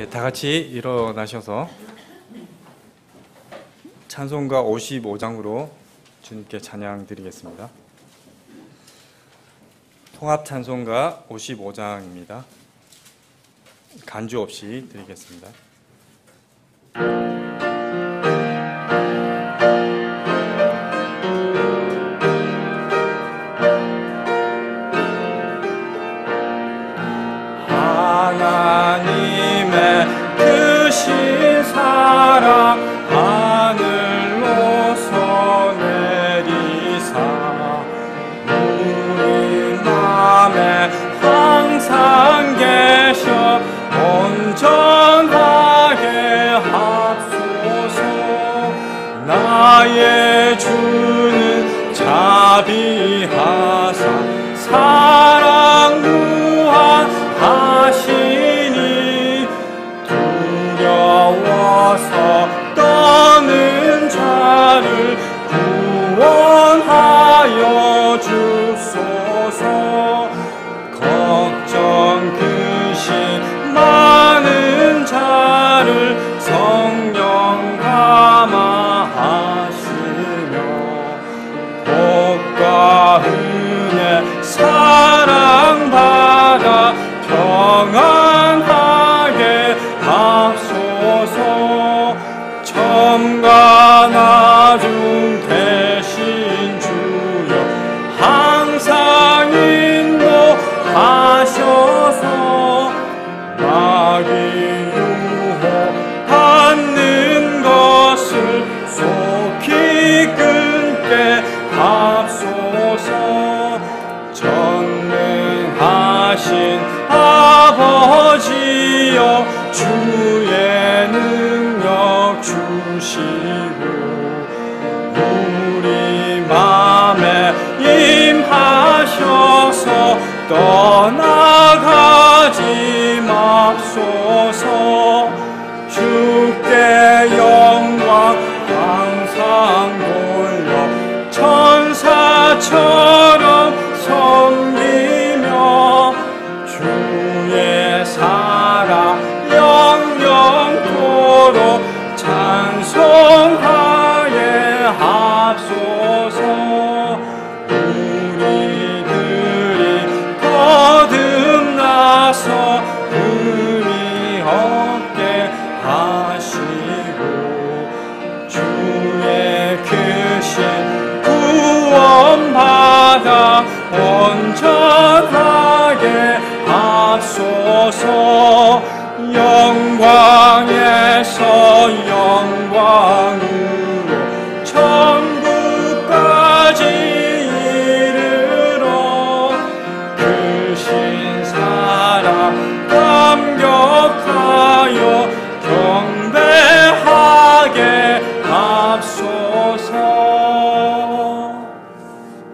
다 같이 일어나셔서 찬송가 55장으로 주님께 찬양 드리겠습니다. 통합 찬송가 55장입니다. 간주 없이 드리겠습니다. 하나님의 크신 사랑 하늘로서 내리사 우리 맘에 항상 계셔 온전하게 합소서. 나의 주는 자비하사 사랑 무한하시니 두려워서 떠는 자를 구원하여 주소서. 걱정 근심 많은 자를 성령 감화하시며 복과 은혜 사랑받아 평안하게 합소서. 점과 나중 대신 주여 항상 인도하셔서 마귀 유혹 받는 것을 속히 끊게 합소서. 전능하신 아버지여 주의 능력 주시고 우리 맘에 임하셔서 떠나가지 맙소서. 주께 영광 항상 돌려 천사처럼 섬기며 주의 사랑 영영토록 찬송하게 합소서. 우리들이 거듭나서 의미 없게 하시고 주의 크신 구원받아 온전하게 합소서. 영광에서 영광으로 천국까지 이르러 크신 사랑 감격하여 경배하게 합소서.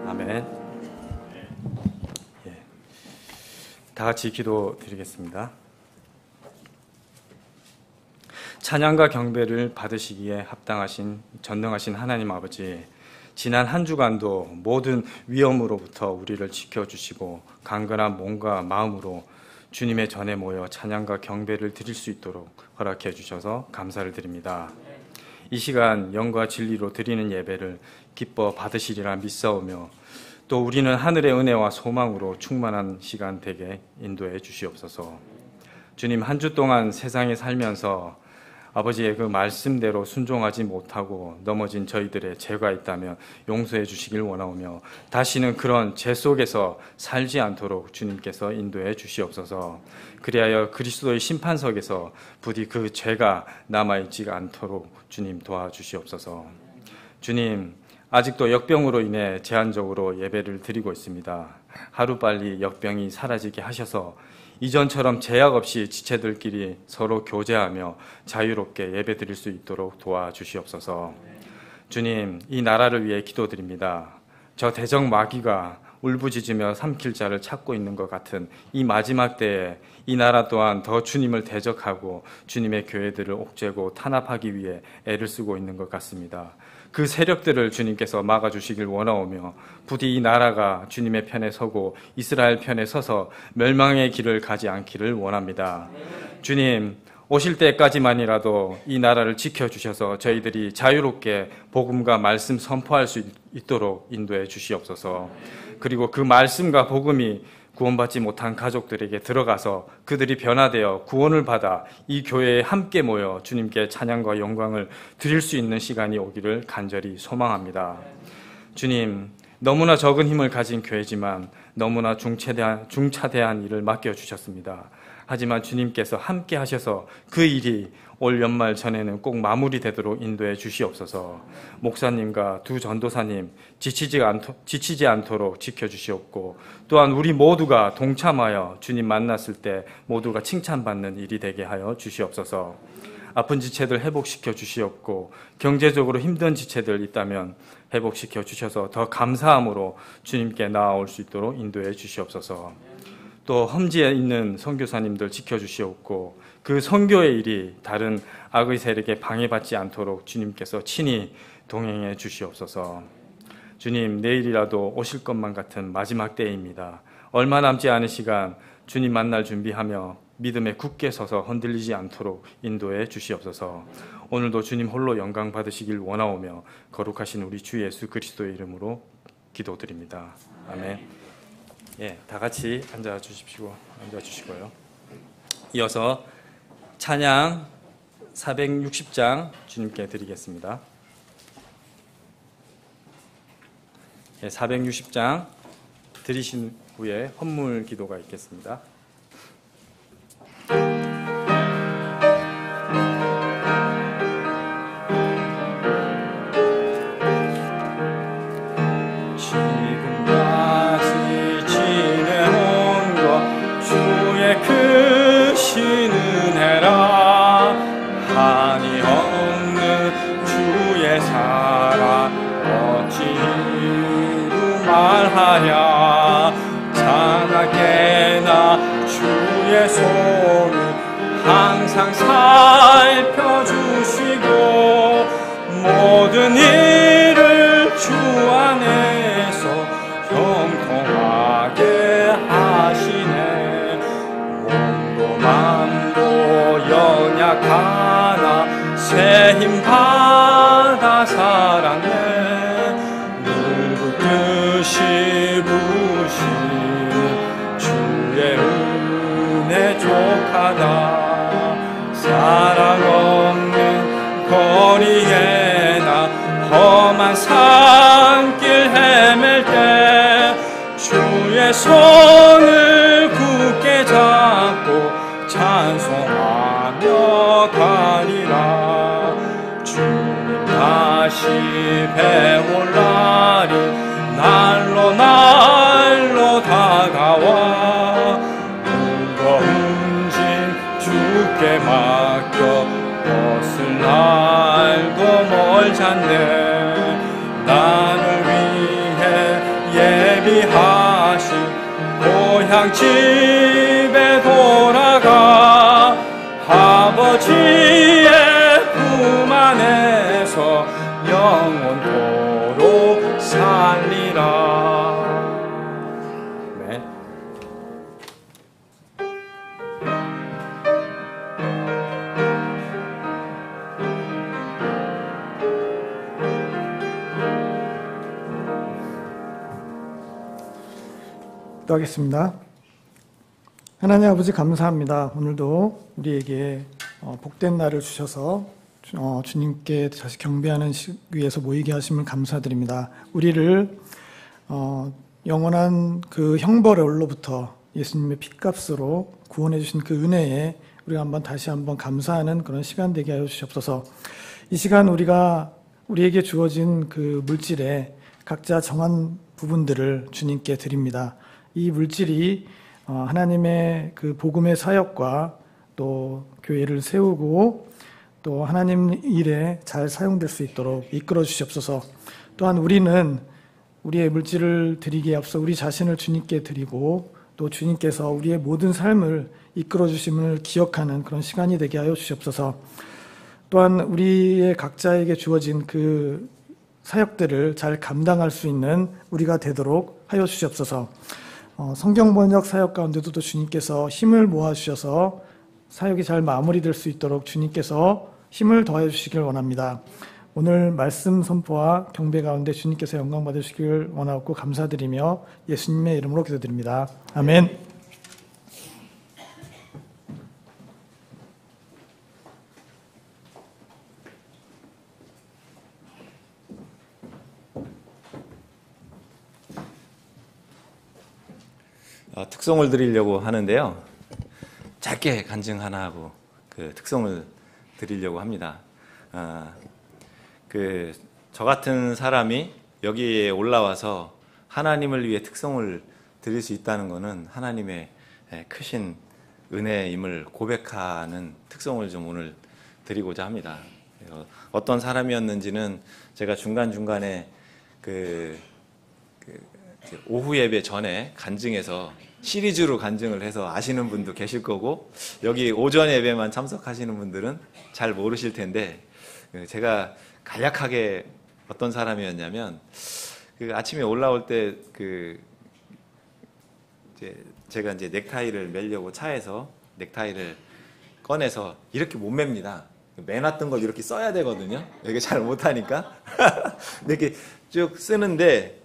아멘. 다 같이 기도 드리겠습니다. 찬양과 경배를 받으시기에 합당하신 전능하신 하나님 아버지, 지난 한 주간도 모든 위험으로부터 우리를 지켜주시고 강건한 몸과 마음으로 주님의 전에 모여 찬양과 경배를 드릴 수 있도록 허락해 주셔서 감사를 드립니다. 이 시간 영과 진리로 드리는 예배를 기뻐 받으시리라 믿사오며 또 우리는 하늘의 은혜와 소망으로 충만한 시간 되게 인도해 주시옵소서. 주님, 한 주 동안 세상에 살면서 아버지의 그 말씀대로 순종하지 못하고 넘어진 저희들의 죄가 있다면 용서해 주시길 원하오며 다시는 그런 죄 속에서 살지 않도록 주님께서 인도해 주시옵소서. 그리하여 그리스도의 심판석에서 부디 그 죄가 남아있지 않도록 주님 도와주시옵소서. 주님, 아직도 역병으로 인해 제한적으로 예배를 드리고 있습니다. 하루빨리 역병이 사라지게 하셔서 이전처럼 제약 없이 지체들끼리 서로 교제하며 자유롭게 예배드릴 수 있도록 도와주시옵소서. 주님, 이 나라를 위해 기도드립니다. 저 대적 마귀가 울부짖으며 삼킬 자를 찾고 있는 것 같은 이 마지막 때에 이 나라 또한 더 주님을 대적하고 주님의 교회들을 옥죄고 탄압하기 위해 애를 쓰고 있는 것 같습니다. 그 세력들을 주님께서 막아주시길 원하오며 부디 이 나라가 주님의 편에 서고 이스라엘 편에 서서 멸망의 길을 가지 않기를 원합니다. 주님, 오실 때까지만이라도 이 나라를 지켜주셔서 저희들이 자유롭게 복음과 말씀 선포할 수 있도록 인도해 주시옵소서. 그리고 그 말씀과 복음이 구원받지 못한 가족들에게 들어가서 그들이 변화되어 구원을 받아 이 교회에 함께 모여 주님께 찬양과 영광을 드릴 수 있는 시간이 오기를 간절히 소망합니다. 주님, 너무나 적은 힘을 가진 교회지만 너무나 중차대한 일을 맡겨주셨습니다. 하지만 주님께서 함께 하셔서 그 일이 올 연말 전에는 꼭 마무리되도록 인도해 주시옵소서. 목사님과 두 전도사님 지치지 않도록 지켜주시옵고, 또한 우리 모두가 동참하여 주님 만났을 때 모두가 칭찬받는 일이 되게 하여 주시옵소서. 아픈 지체들 회복시켜 주시옵고, 경제적으로 힘든 지체들 있다면 회복시켜 주셔서 더 감사함으로 주님께 나아올 수 있도록 인도해 주시옵소서. 또 험지에 있는 선교사님들 지켜주시옵고, 그 선교의 일이 다른 악의 세력에 방해받지 않도록 주님께서 친히 동행해 주시옵소서. 주님, 내일이라도 오실 것만 같은 마지막 때입니다. 얼마 남지 않은 시간 주님 만날 준비하며 믿음에 굳게 서서 흔들리지 않도록 인도해 주시옵소서. 오늘도 주님 홀로 영광 받으시길 원하오며 거룩하신 우리 주 예수 그리스도의 이름으로 기도드립니다. 아멘. 예, 다 같이 앉아 주시고요. 이어서 찬양 460장 주님께 드리겠습니다. 예, 460장 드리신 후에 헌물 기도가 있겠습니다. 찬하게나 주의 손을 항상 살펴주시고 모든 일을 주 안에서 형통하게 하시네. 몸도 맘도 연약하나 새 힘 받아 살았네. 늘 붙드시 주의 은혜 족하다. 사랑 없는 거리에나 험한 산길 헤맬 때 주의 손을 굳게 잡고 찬송하며 가리라. 주님 다시 배울 날이 날로 다가와 무거운 짐 주께 맡겨 벗을 날도 멀잖네. 나를 위해 예비하신 고향 집에 돌아가 아버지의 품 안에서 영원토록 살리라. 기도하겠습니다. 하나님 아버지 감사합니다. 오늘도 우리에게 복된 날을 주셔서 주님께 다시 경배하는 위해서 모이게 하심을 감사드립니다. 우리를 영원한 그 형벌로부터 예수님의 핏값으로 구원해 주신 그 은혜에 우리가 다시 한번 감사하는 그런 시간 되게 하여 주시옵소서. 이 시간 우리에게 주어진 그 물질에 각자 정한 부분들을 주님께 드립니다. 이 물질이 하나님의 그 복음의 사역과 또 교회를 세우고 또 하나님 일에 잘 사용될 수 있도록 이끌어 주시옵소서. 또한 우리는 우리의 물질을 드리기에 앞서 우리 자신을 주님께 드리고 또 주님께서 우리의 모든 삶을 이끌어 주심을 기억하는 그런 시간이 되게 하여 주시옵소서. 또한 우리의 각자에게 주어진 그 사역들을 잘 감당할 수 있는 우리가 되도록 하여 주시옵소서. 성경 번역 사역 가운데도 또 주님께서 힘을 모아 주셔서 사역이 잘 마무리될 수 있도록 주님께서 힘을 더해 주시길 원합니다. 오늘 말씀 선포와 경배 가운데 주님께서 영광 받으시길 원하고 감사드리며 예수님의 이름으로 기도드립니다. 아멘. 특송을 드리려고 하는데요. 짧게 간증 하나 하고 그 특송을 드리려고 합니다. 저 같은 사람이 여기에 올라와서 하나님을 위해 특송을 드릴 수 있다는 것은 하나님의 크신 은혜임을 고백하는 특송을 좀 오늘 드리고자 합니다. 어떤 사람이었는지는 제가 중간중간에 오후 예배 전에 간증해서 시리즈로 간증을 해서 아시는 분도 계실 거고, 여기 오전 예배만 참석하시는 분들은 잘 모르실 텐데, 제가 간략하게 어떤 사람이었냐면, 아침에 올라올 때 제가 이제 넥타이를 매려고 차에서 넥타이를 꺼내서 이렇게 못 맵니다. 매놨던 걸 이렇게 써야 되거든요. 이게 잘 못하니까 이렇게 쭉 쓰는데,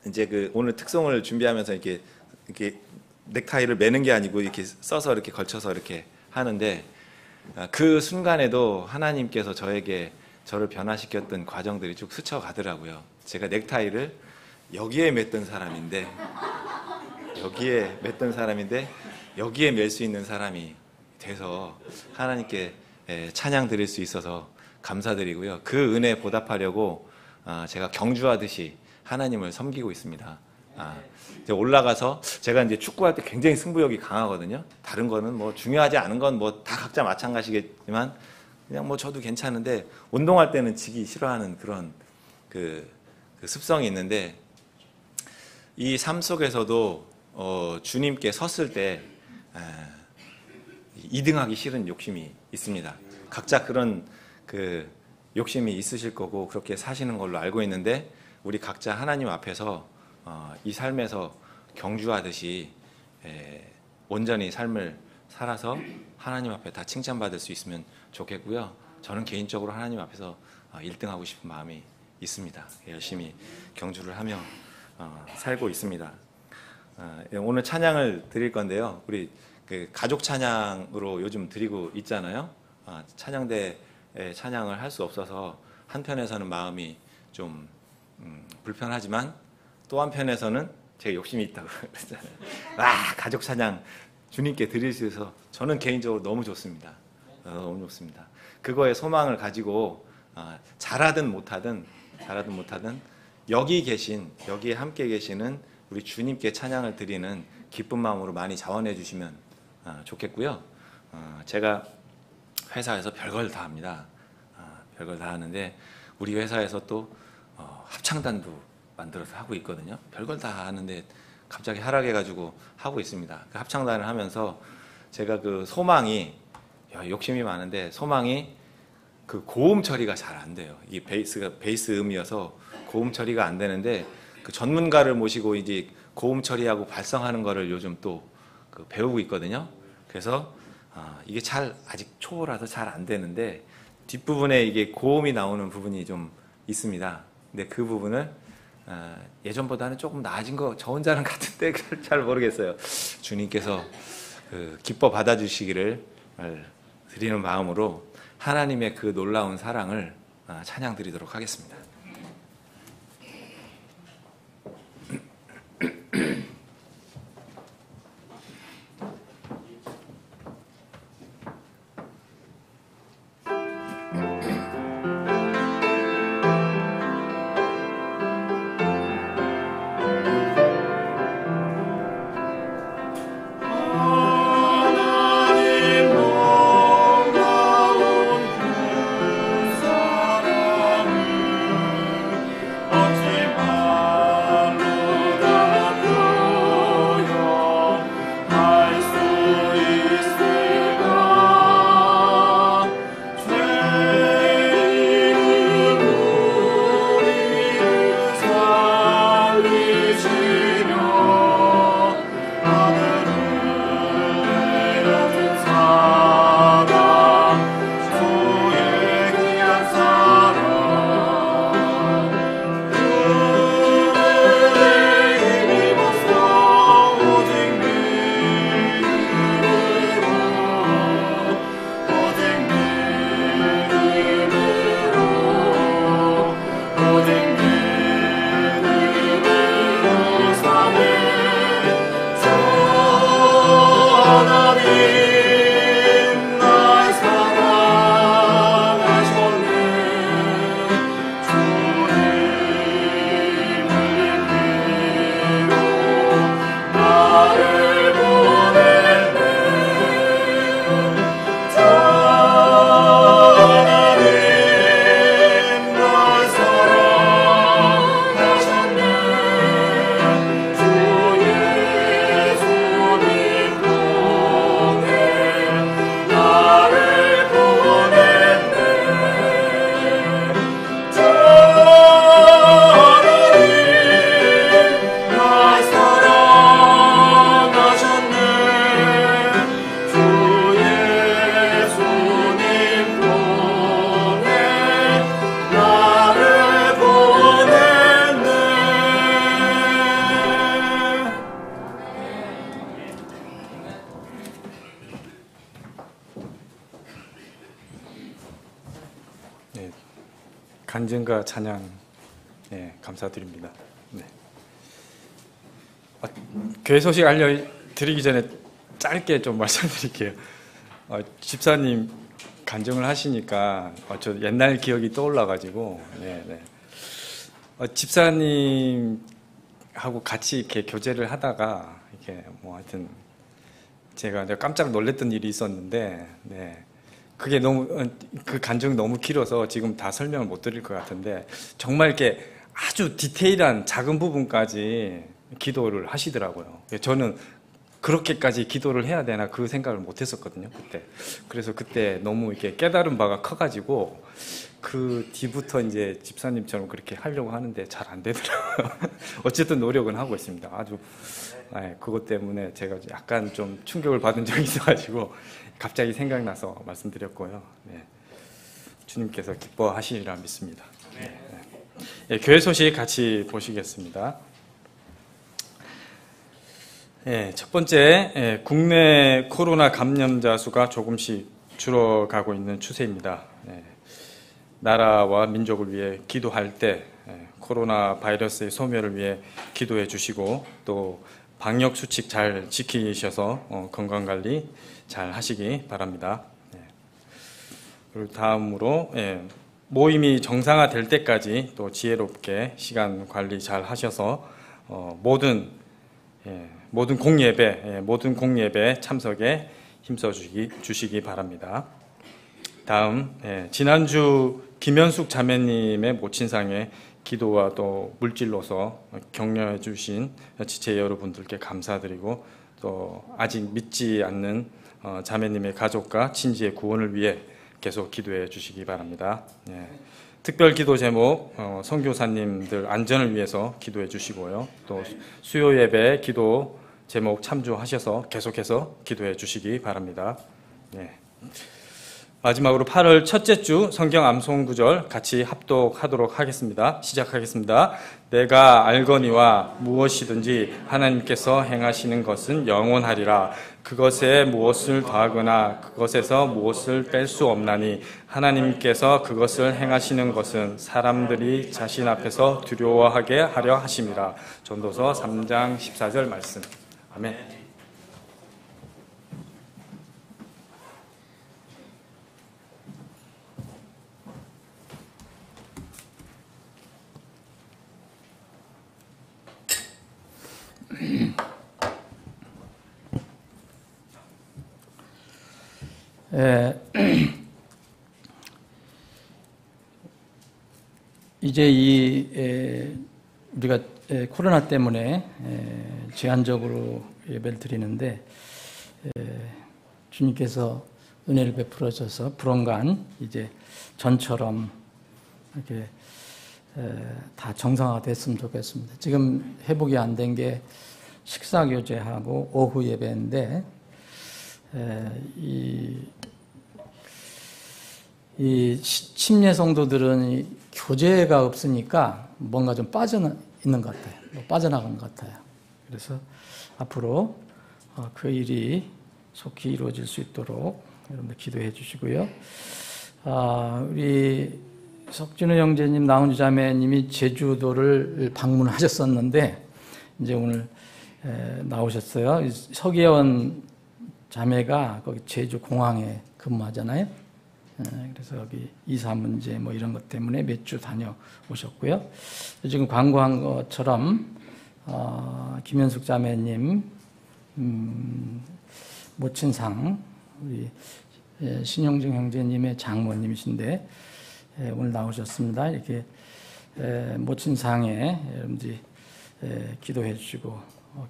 이제 오늘 특송을 준비하면서 이렇게 넥타이를 매는 게 아니고 이렇게 써서 이렇게 걸쳐서 이렇게 하는데, 그 순간에도 하나님께서 저를 변화시켰던 과정들이 쭉 스쳐가더라고요. 제가 넥타이를 여기에 맸던 사람인데 여기에 맬 수 있는 사람이 돼서 하나님께 찬양 드릴 수 있어서 감사드리고요. 그 은혜에 보답하려고 제가 경주하듯이 하나님을 섬기고 있습니다. 올라가서 제가 이제 축구할 때 굉장히 승부욕이 강하거든요. 다른 거는 뭐 중요하지 않은 건 뭐 다 각자 마찬가지겠지만 그냥 뭐 저도 괜찮은데, 운동할 때는 지기 싫어하는 그런 그 습성이 있는데, 이 삶 속에서도 주님께 섰을 때 2등하기 싫은 욕심이 있습니다. 각자 그런 욕심이 있으실 거고 그렇게 사시는 걸로 알고 있는데, 우리 각자 하나님 앞에서 이 삶에서 경주하듯이 온전히 삶을 살아서 하나님 앞에 다 칭찬받을 수 있으면 좋겠고요. 저는 개인적으로 하나님 앞에서 1등하고 싶은 마음이 있습니다. 열심히 경주를 하며 살고 있습니다. 오늘 찬양을 드릴 건데요. 우리 가족 찬양으로 요즘 드리고 있잖아요. 찬양대에 찬양을 할 수 없어서 한편에서는 마음이 좀 불편하지만 또 한편에서는 제가 욕심이 있다고 그랬잖아요. 가족 찬양 주님께 드릴 수 있어서 저는 개인적으로 너무 좋습니다. 너무 좋습니다. 그거에 소망을 가지고 잘하든 못하든 여기에 함께 계시는 우리 주님께 찬양을 드리는 기쁜 마음으로 많이 자원해 주시면 좋겠고요. 제가 회사에서 별걸 다 합니다. 별걸 다 하는데, 우리 회사에서 또 합창단도 만들어서 하고 있거든요. 별걸 다 하는데 갑자기 하락해가지고 하고 있습니다. 그 합창단을 하면서 제가 소망이, 욕심이 많은데 소망이 고음 처리가 잘 안 돼요. 이게 베이스 음이어서 고음 처리가 안 되는데, 전문가를 모시고 이제 고음 처리하고 발성하는 거를 요즘 또 배우고 있거든요. 그래서 이게 아직 초보라서 잘 안 되는데, 뒷부분에 이게 고음이 나오는 부분이 좀 있습니다. 근데 그 부분을 예전보다는 조금 나아진 저 혼자는 같은데 잘 모르겠어요. 주님께서 기뻐 받아주시기를 드리는 마음으로 하나님의 그 놀라운 사랑을 찬양 드리도록 하겠습니다. 하나님 네, 간증과 찬양 감사드립니다. 네. 교회 소식 알려드리기 전에 짧게 좀 말씀드릴게요. 집사님 간증을 하시니까 저 옛날 기억이 떠올라가지고 집사님하고 같이 이렇게 교제를 하다가 이렇게 뭐 하여튼 제가 깜짝 놀랐던 일이 있었는데 그게 너무 그 간증이 너무 길어서 지금 다 설명을 못 드릴 것 같은데 정말 이렇게 아주 디테일한 작은 부분까지 기도를 하시더라고요. 저는 그렇게까지 기도를 해야 되나 그 생각을 못 했었거든요, 그때. 그래서 그때 너무 이렇게 깨달은 바가 커가지고 그 뒤부터 이제 집사님처럼 그렇게 하려고 하는데 잘 안 되더라고요. 어쨌든 노력은 하고 있습니다. 아주 그것 때문에 제가 약간 좀 충격을 받은 적이 있어가지고 갑자기 생각나서 말씀드렸고요. 주님께서 기뻐하시리라 믿습니다. 교회 소식 같이 보시겠습니다. 첫 번째, 국내 코로나 감염자 수가 조금씩 줄어가고 있는 추세입니다. 나라와 민족을 위해 기도할 때 코로나 바이러스의 소멸을 위해 기도해 주시고 또 방역 수칙 잘 지키셔서 건강관리 잘 하시기 바랍니다. 그리고 다음으로 모임이 정상화될 때까지 또 지혜롭게 시간 관리 잘 하셔서 모든 공예배 참석에 힘써 주시기 바랍니다. 다음, 지난주 김현숙 자매님의 모친상에 기도와 또 물질로서 격려해 주신 지체 여러분들께 감사드리고 또 아직 믿지 않는 자매님의 가족과 친지의 구원을 위해 계속 기도해 주시기 바랍니다. 특별 기도 제목 선교사님들 안전을 위해서 기도해 주시고요. 또 수요 예배 기도 제목 참조하셔서 계속해서 기도해 주시기 바랍니다. 마지막으로 8월 첫째 주 성경 암송 구절 같이 합독하도록 하겠습니다. 시작하겠습니다. 내가 알거니와 무엇이든지 하나님께서 행하시는 것은 영원하리라. 그것에 무엇을 더하거나 그것에서 무엇을 뺄 수 없나니 하나님께서 그것을 행하시는 것은 사람들이 자신 앞에서 두려워하게 하려 하심이라. 전도서 3장 14절 말씀. 아멘. 이제 우리가 코로나 때문에 제한적으로 예배를 드리는데 주님께서 은혜를 베풀어 줘서 불언간 이제 전처럼 이렇게 다 정상화가 됐으면 좋겠습니다. 지금 회복이 안 된 게 식사 교제하고 오후 예배인데 이 침례 성도들은 교제가 없으니까 뭔가 좀 있는 것 같아요. 빠져나간 것 같아요. 그래서 앞으로 그 일이 속히 이루어질 수 있도록 여러분들 기도해 주시고요. 우리 석진우 형제님, 나은주 자매님이 제주도를 방문하셨었는데 이제 오늘 나오셨어요. 서기원 자매가 거기 제주 공항에 근무하잖아요. 그래서 여기 이사 문제 뭐 이런 것 때문에 몇 주 다녀오셨고요. 지금 광고한 것처럼 김현숙 자매님 모친상 우리 신영정 형제님의 장모님이신데 오늘 나오셨습니다. 이렇게 모친상에 여러분들이 기도해 주시고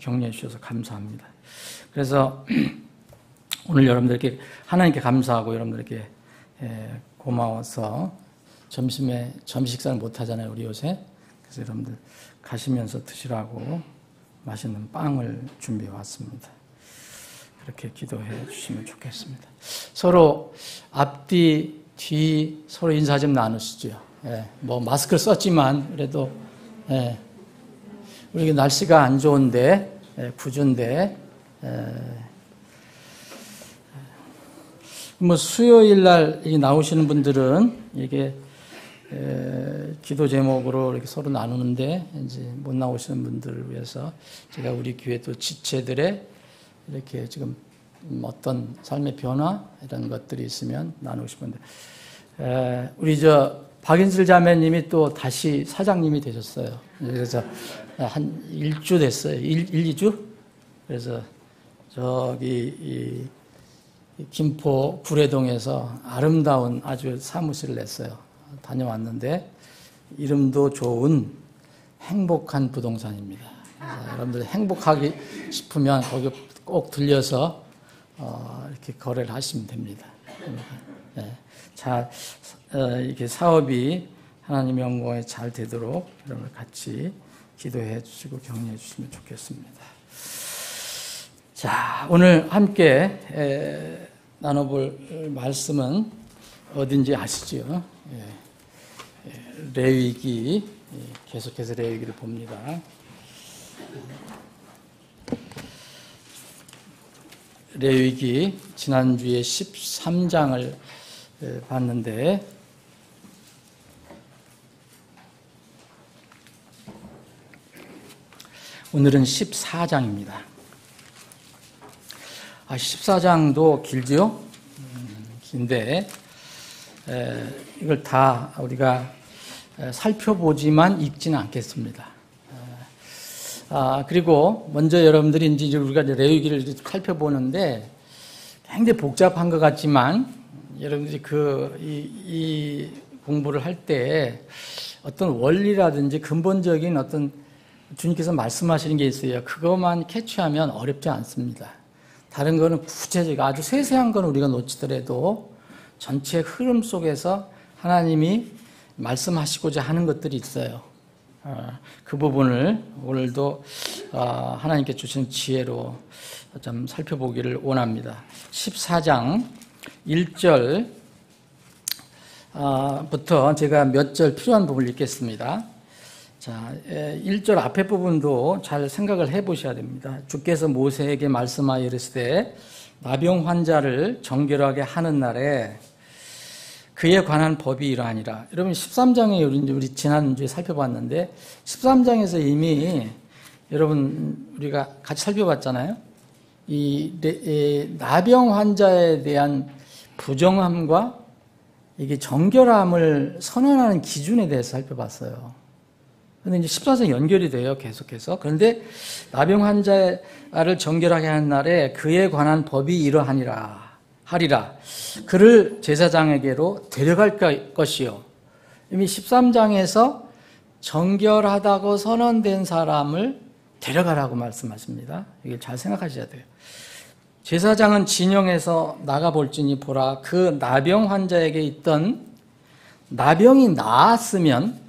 격려해 주셔서 감사합니다. 그래서 오늘 여러분들께 하나님께 감사하고 여러분들께 고마워서 점심 식사를 못 하잖아요, 우리 요새. 그래서 여러분들 가시면서 드시라고 맛있는 빵을 준비해 왔습니다. 그렇게 기도해 주시면 좋겠습니다. 서로 앞뒤, 뒤 서로 인사 좀 나누시죠. 뭐 마스크를 썼지만 그래도 우리 날씨가 안 좋은데 구준데 뭐 수요일 날 나오시는 분들은 이게 기도 제목으로 이렇게 서로 나누는데 이제 못 나오시는 분들을 위해서 제가 우리 교회 또 지체들의 이렇게 지금 어떤 삶의 변화 이런 것들이 있으면 나누고 싶은데 우리 박인슬 자매님이 또 다시 사장님이 되셨어요. 그래서 한 1주 됐어요. 2주? 그래서 저기 김포 구례동에서 아름다운 아주 사무실을 냈어요. 다녀왔는데 이름도 좋은 행복한 부동산입니다. 여러분들 행복하기 싶으면 거기 꼭 들려서 이렇게 거래를 하시면 됩니다. 네. 자, 이렇게 사업이 하나님의 영광에 잘 되도록 여러분 같이 기도해 주시고 격려해 주시면 좋겠습니다. 자, 오늘 함께 나눠볼 말씀은 어딘지 아시죠? 레위기, 계속해서 레위기를 봅니다. 레위기 지난주에 13장을 봤는데 오늘은 14장입니다. 14장도 길죠? 긴데 이걸 다 우리가 살펴보지만 읽지는 않겠습니다. 그리고 먼저 여러분들이 이제 우리가 레위기를 살펴보는데 굉장히 복잡한 것 같지만 여러분들이 이 공부를 할 때 어떤 원리라든지 근본적인 어떤 주님께서 말씀하시는 게 있어요. 그것만 캐치하면 어렵지 않습니다. 다른 거는 구체적이고 아주 세세한 건 우리가 놓치더라도 전체 흐름 속에서 하나님이 말씀하시고자 하는 것들이 있어요. 그 부분을 오늘도 하나님께 주신 지혜로 좀 살펴보기를 원합니다. 14장 1절부터 제가 몇 절 필요한 부분을 읽겠습니다. 자, 1절 앞에 부분도 잘 생각을 해보셔야 됩니다. 주께서 모세에게 말씀하여 이르시되 나병 환자를 정결하게 하는 날에 그에 관한 법이 이러하니라. 여러분 13장에 우리 지난주에 살펴봤는데 13장에서 이미 여러분 우리가 같이 살펴봤잖아요. 이 나병 환자에 대한 부정함과 이게 정결함을 선언하는 기준에 대해서 살펴봤어요. 그런데 이제 14장 연결이 돼요, 계속해서. 그런데 나병 환자를 정결하게 하는 날에 그에 관한 법이 이러하니라. 하리라. 그를 제사장에게로 데려갈 것이요. 이미 13장에서 정결하다고 선언된 사람을 데려가라고 말씀하십니다. 이걸 잘 생각하셔야 돼요. 제사장은 진영에서 나가볼지니 보라. 그 나병 환자에게 있던 나병이 나았으면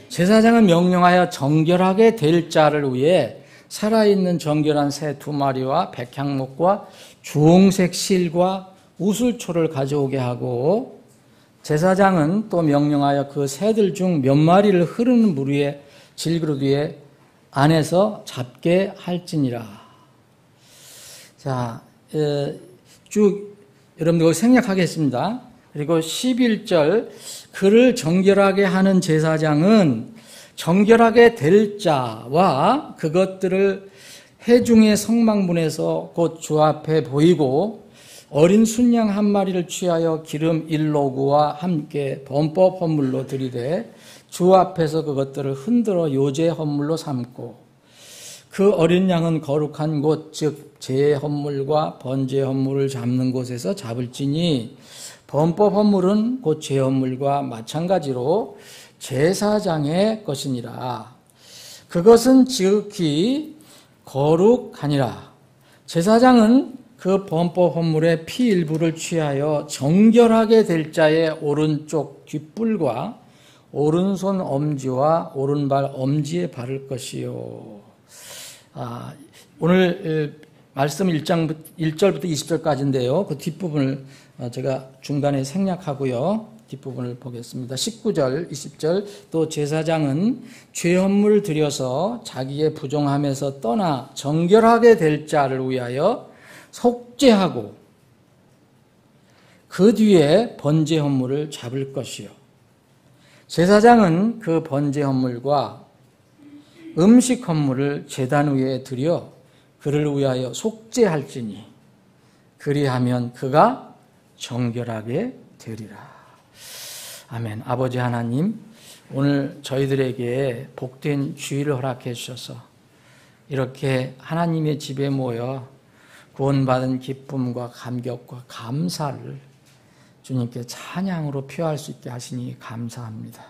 제사장은 명령하여 정결하게 될 자를 위해 살아있는 정결한 새 2마리와 백향목과 주홍색 실과 우슬초를 가져오게 하고 제사장은 또 명령하여 그 새들 중 몇 마리를 흐르는 물 위에 질그릇 위에 안에서 잡게 할지니라. 자, 쭉 여러분들 생략하겠습니다. 그리고 11절 그를 정결하게 하는 제사장은 정결하게 될 자와 그것들을 회중의 성막문에서 곧 주 앞에 보이고 어린 순양 1마리를 취하여 기름 1로구와 함께 범법 헌물로 드리되 주 앞에서 그것들을 흔들어 요제 헌물로 삼고 그 어린 양은 거룩한 곳 즉 제 헌물과 번제 헌물을 잡는 곳에서 잡을지니 범법 헌물은 곧 제 헌물과 마찬가지로 제사장의 것이니라. 그것은 지극히 거룩하니라. 제사장은 그 범법 헌물의 피 일부를 취하여 정결하게 될 자의 오른쪽 귓불과 오른손 엄지와 오른발 엄지에 바를 것이요. 오늘 말씀 1절부터 20절까지인데요. 그 뒷부분을 제가 중간에 생략하고요. 뒷부분을 보겠습니다. 19절, 20절 또 제사장은 죄 헌물을 드려서 자기의 부정함에서 떠나 정결하게 될 자를 위하여 속죄하고 그 뒤에 번제 헌물을 잡을 것이요. 제사장은 그 번제 헌물과 음식 헌물을 제단 위에 드려 그를 위하여 속죄할지니 그리하면 그가 정결하게 되리라. 아멘. 아버지 하나님, 오늘 저희들에게 복된 주일을 허락해 주셔서 이렇게 하나님의 집에 모여 구원받은 기쁨과 감격과 감사를 주님께 찬양으로 표할 수 있게 하시니 감사합니다.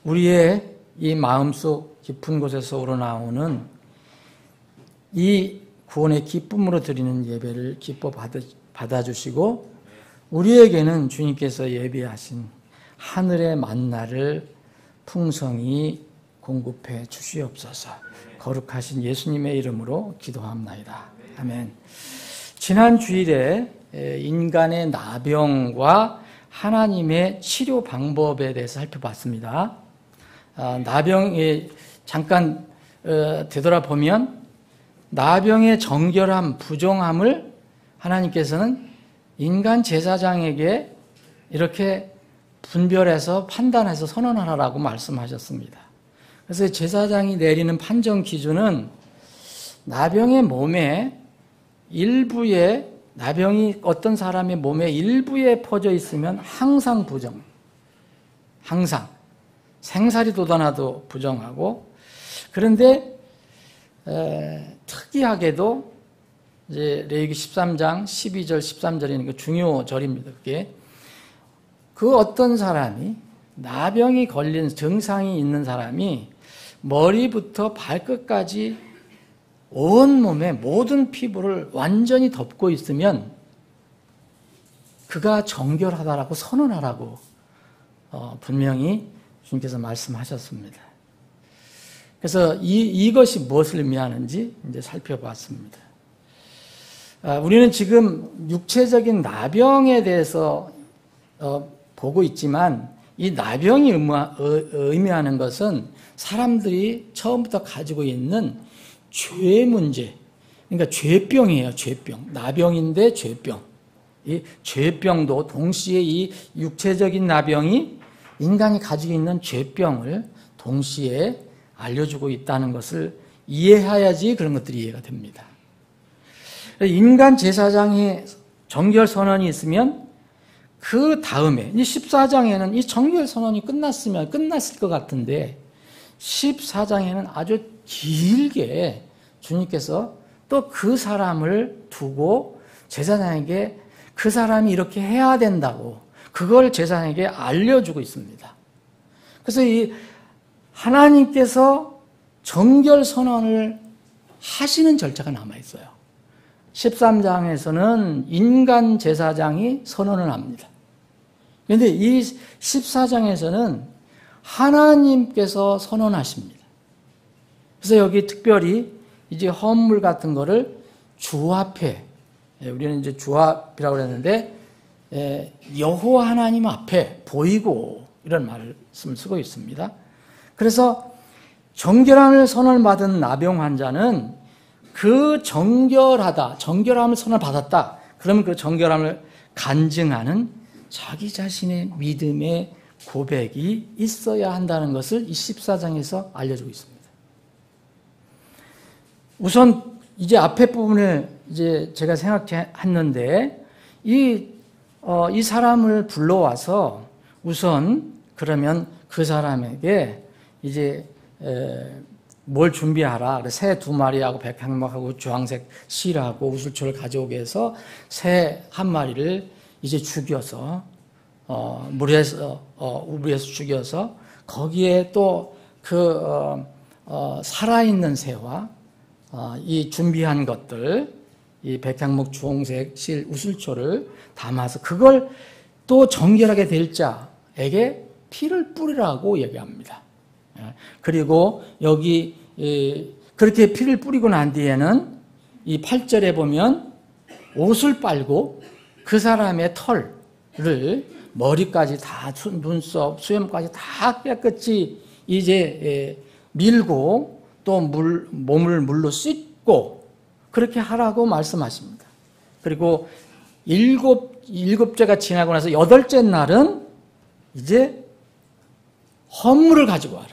우리의 이 마음속 깊은 곳에서 우러나오는 이 구원의 기쁨으로 드리는 예배를 기뻐 받아주시고 우리에게는 주님께서 예비하신 하늘의 만나를 풍성히 공급해 주시옵소서. 거룩하신 예수님의 이름으로 기도합나이다. 아멘. 지난 주일에 인간의 나병과 하나님의 치료 방법에 대해서 살펴봤습니다. 나병에 잠깐 되돌아보면 나병의 정결함, 부정함을 하나님께서는 인간 제사장에게 이렇게 분별해서 판단해서 선언하라고 말씀하셨습니다. 그래서 제사장이 내리는 판정 기준은 나병의 몸에 일부에 나병이 어떤 사람의 몸에 일부에 퍼져 있으면 항상 부정, 항상 생사리 돋아나도 부정하고 그런데 특이하게도 이제 레위기 13장 12절 13절이니까 중요 절입니다. 그게 그 어떤 사람이 나병이 걸린 증상이 있는 사람이 머리부터 발끝까지 온몸의 모든 피부를 완전히 덮고 있으면 그가 정결하다라고 선언하라고 분명히 주님께서 말씀하셨습니다. 그래서 이것이 무엇을 의미하는지 이제 살펴봤습니다. 우리는 지금 육체적인 나병에 대해서 보고 있지만 이 나병이 의미하는 것은 사람들이 처음부터 가지고 있는 죄 문제, 그러니까 죄병이에요. 죄병. 나병인데 죄병. 이 죄병도 동시에 이 육체적인 나병이 인간이 가지고 있는 죄병을 동시에 알려주고 있다는 것을 이해해야지 그런 것들이 이해가 됩니다. 인간 제사장의 정결 선언이 있으면 그 다음에 이 14장에는 이 정결 선언이 끝났으면 끝났을 것 같은데 14장에는 아주 길게 주님께서 또 그 사람을 두고 제사장에게 그 사람이 이렇게 해야 된다고 그걸 제사장에게 알려주고 있습니다. 그래서 이 하나님께서 정결 선언을 하시는 절차가 남아있어요. 13장에서는 인간 제사장이 선언을 합니다. 그런데 이 14장에서는 하나님께서 선언하십니다. 그래서 여기 특별히 이제 헌물 같은 거를 주 앞에, 우리는 이제 주 앞이라고 그랬는데, 여호와 하나님 앞에 보이고 이런 말씀을 쓰고 있습니다. 그래서 정결함을 선언을 받은 나병 환자는 그 정결함을 선언을 받았다. 그러면 그 정결함을 간증하는 자기 자신의 믿음의 고백이 있어야 한다는 것을 이 14장에서 알려주고 있습니다. 우선 이제 앞에 부분을 이제 제가 생각했는데 이 사람을 불러와서 우선 그러면 그 사람에게 이제 뭘 준비하라. 새 2마리하고 백향목하고 주황색 실하고 우슬초를 가져오게 해서 새 1마리를 이제 죽여서 물에서 죽여서 거기에 또 그 살아있는 새와 이 준비한 것들 이 백향목 주홍색 실 우슬초를 담아서 그걸 또 정결하게 될 자에게 피를 뿌리라고 얘기합니다. 그리고 여기 그렇게 피를 뿌리고 난 뒤에는 이 8절에 보면 옷을 빨고 그 사람의 털을 머리까지 다 눈썹, 수염까지 다 깨끗이 이제 밀고 또 몸을 물로 씻고 그렇게 하라고 말씀하십니다. 그리고 일곱째가 지나고 나서 8째 날은 이제 헌물을 가지고 와라.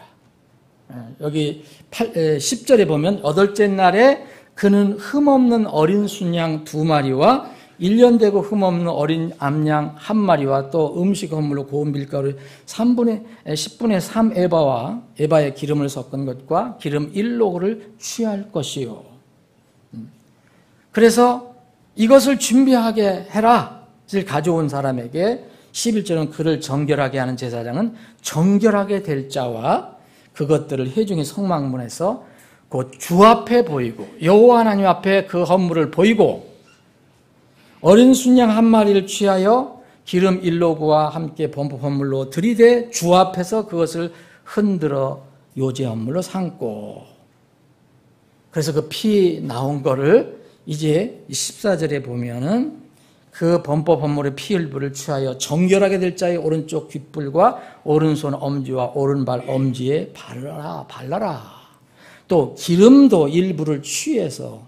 여기 10절에 보면 8째 날에 그는 흠없는 어린 순양 2마리와 1년 되고 흠없는 어린 암양 1마리와 또 음식 헌물로 고운 밀가루 10분의 3 에바와 에바의 기름을 섞은 것과 기름 1로그를 취할 것이요. 그래서 이것을 준비하게 해라. 를 가져온 사람에게 11절은 그를 정결하게 하는 제사장은 정결하게 될 자와 그것들을 회중의 성막문에서 곧 주 앞에 보이고 여호와 하나님 앞에 그 헌물을 보이고 어린 순양 1마리를 취하여 기름 1로그와 함께 범법 헌물로 들이대 주 앞에서 그것을 흔들어 요제 헌물로 삼고, 그래서 그 피 나온 거를 이제 14절에 보면은 그 범법 헌물의 피 일부를 취하여 정결하게 될 자의 오른쪽 귓불과 오른손 엄지와 오른발 엄지에 발라라. 또 기름도 일부를 취해서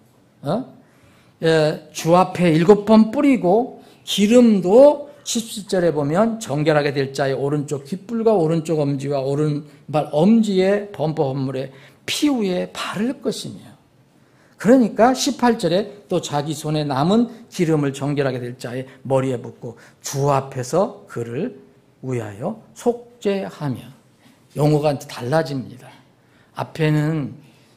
주 앞에 7번 뿌리고 기름도 17절에 보면 정결하게 될 자의 오른쪽 귓불과 오른쪽 엄지와 오른발 엄지에 범법 헌물의 피 위에 바를 것이며, 그러니까 18절에 또 자기 손에 남은 기름을 정결하게 될 자의 머리에 붓고 주 앞에서 그를 위하여 속죄하며, 용어가 달라집니다. 앞에는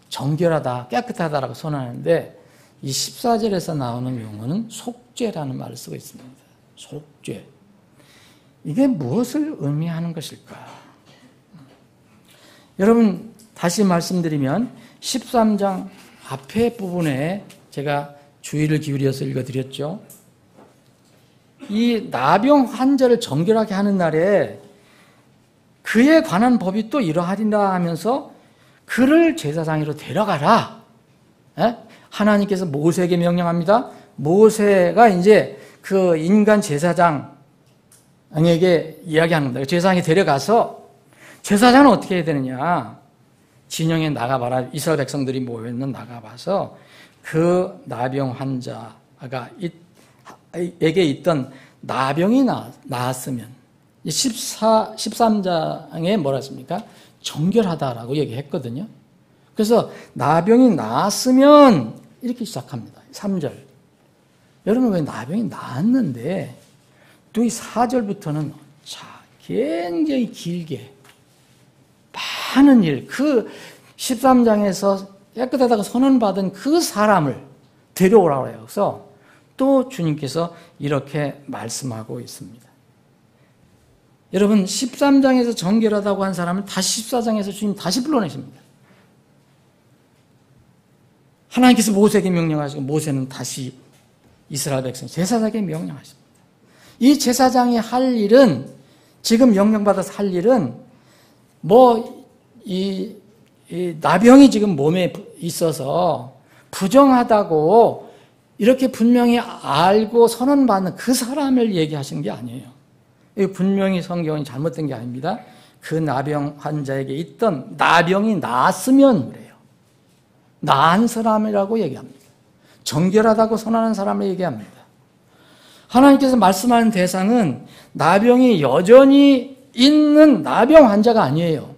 정결하다, 깨끗하다라고 선언하는데 이 14절에서 나오는 용어는 속죄라는 말을 쓰고 있습니다. 속죄. 이게 무엇을 의미하는 것일까? 여러분, 다시 말씀드리면 13장 앞에 부분에 제가 주의를 기울여서 읽어드렸죠. 이 나병 환자를 정결하게 하는 날에 그에 관한 법이 또 이러하리라 하면서 그를 제사장으로 데려가라. 하나님께서 모세에게 명령합니다. 모세가 이제 그 인간 제사장에게 이야기하는 겁니다. 제사장이 데려가서 제사장은 어떻게 해야 되느냐? 진영에 나가봐라. 이스라엘 백성들이 모여있는 나가봐서 그 나병 환자가 에게 있던 나병이 나았으면 13장에 뭐라 했습니까? 정결하다라고 얘기했거든요. 그래서 나병이 나았으면 이렇게 시작합니다. 3절. 여러분, 왜 나병이 나았는데 또 이 4절부터는 굉장히 길게 많은 일, 그 13장에서 깨끗하다고 선언받은 그 사람을 데려오라고 해요. 그래서 또 주님께서 이렇게 말씀하고 있습니다. 여러분, 13장에서 정결하다고 한 사람을 다시 14장에서 주님 다시 불러내십니다. 하나님께서 모세에게 명령하시고 모세는 다시 이스라엘 백성 제사장에게 명령하십니다. 이 제사장이 할 일은, 지금 명령받아서 할 일은 이 나병이 지금 몸에 있어서 부정하다고 이렇게 분명히 알고 선언받는 그 사람을 얘기하시는 게 아니에요. 분명히 성경이 잘못된 게 아닙니다. 그 나병 환자에게 있던 나병이 나았으면 그래요. 나은 사람이라고 얘기합니다. 정결하다고 선언하는 사람을 얘기합니다. 하나님께서 말씀하는 대상은 나병이 여전히 있는 나병 환자가 아니에요.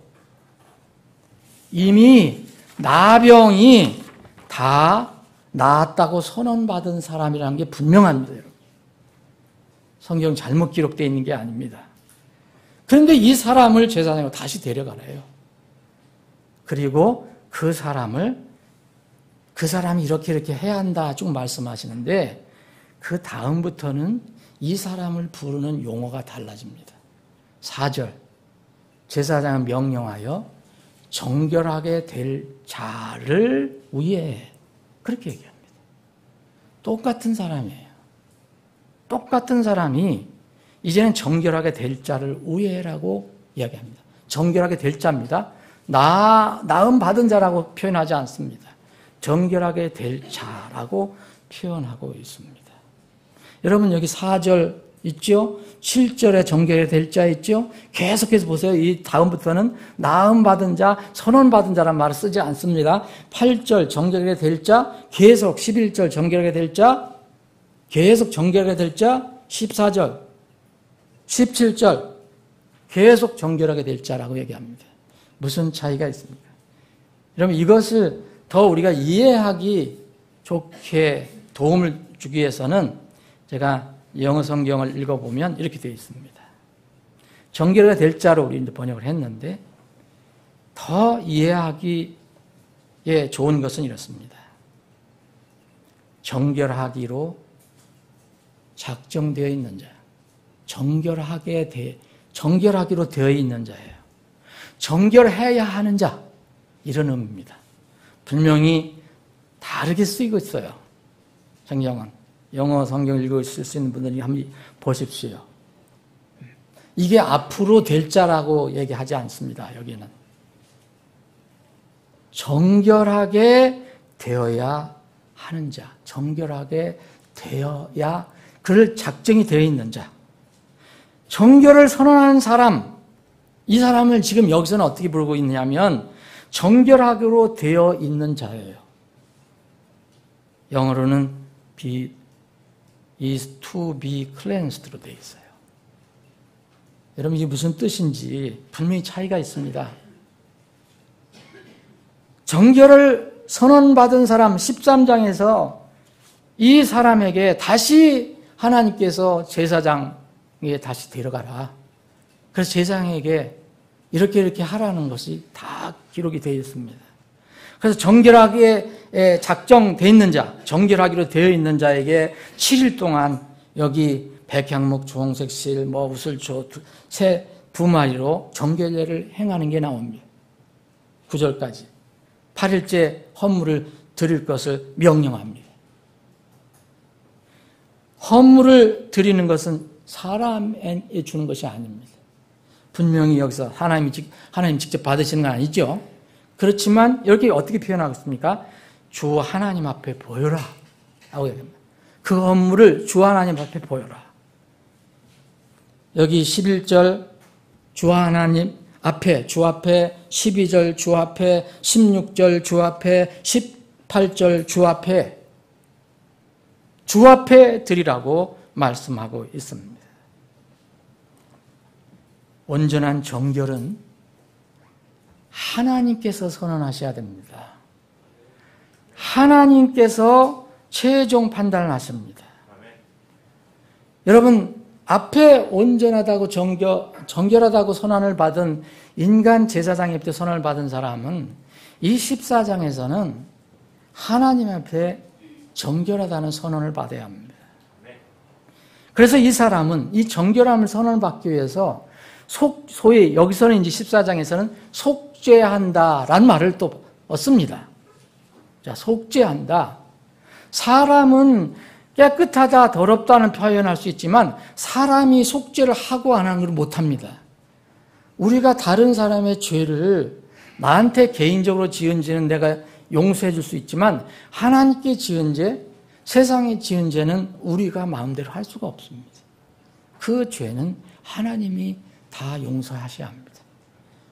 이미 나병이 다 나았다고 선언받은 사람이라는 게 분명합니다. 여러분. 성경 잘못 기록되어 있는 게 아닙니다. 그런데 이 사람을 제사장으로 다시 데려가래요. 그리고 그 사람이 이렇게 해야 한다 쭉 말씀하시는데 그 다음부터는 이 사람을 부르는 용어가 달라집니다. 4절. 제사장은 명령하여 정결하게 될 자를 위해, 그렇게 얘기합니다. 똑같은 사람이에요. 똑같은 사람이 이제는 정결하게 될 자를 위해라고 이야기합니다. 정결하게 될 자입니다. 나음 받은 자라고 표현하지 않습니다. 정결하게 될 자라고 표현하고 있습니다. 여러분, 여기 4절 있죠? 7절에 정결하게 될 자 있죠? 계속해서 보세요. 이 다음부터는 나음 받은 자, 선언 받은 자란 말을 쓰지 않습니다. 8절 정결하게 될 자, 계속 11절 정결하게 될 자, 계속 정결하게 될 자, 14절, 17절, 계속 정결하게 될 자라고 얘기합니다. 무슨 차이가 있습니까? 여러분, 이것을 더 우리가 이해하기 좋게 도움을 주기 위해서는 제가 영어 성경을 읽어보면 이렇게 되어 있습니다. 정결하게 될 자로 우리 번역을 했는데 더 이해하기에 좋은 것은 이렇습니다. 정결하기로 작정되어 있는 자, 정결하기로 되어 있는 자예요. 정결해야 하는 자, 이런 의미입니다. 분명히 다르게 쓰이고 있어요. 성경은. 영어 성경 읽으실 수 있는 분들이 한번 보십시오. 이게 앞으로 될 자라고 얘기하지 않습니다. 여기는. 정결하게 되어야 하는 자, 정결하게 되어야 그럴 작정이 되어 있는 자. 정결을 선언하는 사람, 이 사람을 지금 여기서는 어떻게 부르고 있냐면 정결하기로 되어 있는 자예요. 영어로는 is to be cleansed로 되어 있어요. 여러분, 이게 무슨 뜻인지 분명히 차이가 있습니다. 정결을 선언받은 사람 13장에서 이 사람에게 다시 하나님께서 제사장에 다시 데려가라. 그래서 제사장에게 이렇게 하라는 것이 다 기록이 되어 있습니다. 그래서 정결하게 작정되어 있는 자, 정결하기로 되어 있는 자에게 7일 동안 여기 백향목, 주홍색 실, 우슬초, 새 2마리로 정결례를 행하는 게 나옵니다. 9절까지. 8일째 헌물을 드릴 것을 명령합니다. 헌물을 드리는 것은 사람에 주는 것이 아닙니다. 분명히 여기서 하나님 직접 받으시는 건 아니죠. 그렇지만 여기 어떻게 표현하고 있습니까? 주 하나님 앞에 보여라 라고 얘기합니다. 그 헌물을 주 하나님 앞에 보여라. 여기 11절 주 하나님 앞에, 주 앞에, 12절 주 앞에, 16절 주 앞에, 18절 주 앞에 드리라고 말씀하고 있습니다. 온전한 정결은 하나님께서 선언하셔야 됩니다. 하나님께서 최종 판단을 하십니다. 여러분, 앞에 온전하다고 정결하다고 선언을 받은 인간 제사장에게 선언을 받은 사람은 이 14장에서는 하나님 앞에 정결하다는 선언을 받아야 합니다. 그래서 이 사람은 이 정결함을 선언받기 위해서 소위 여기서는 이제 14장에서는 속죄한다라는 말을 또 씁니다. 자, 속죄한다. 사람은 깨끗하다, 더럽다는 표현할 수 있지만 사람이 속죄를 하고 안 하는 걸 못합니다. 우리가 다른 사람의 죄를 나한테 개인적으로 지은 죄는 내가 용서해 줄 수 있지만 하나님께 지은 죄, 세상에 지은 죄는 우리가 마음대로 할 수가 없습니다. 그 죄는 하나님이 다 용서하셔야 합니다.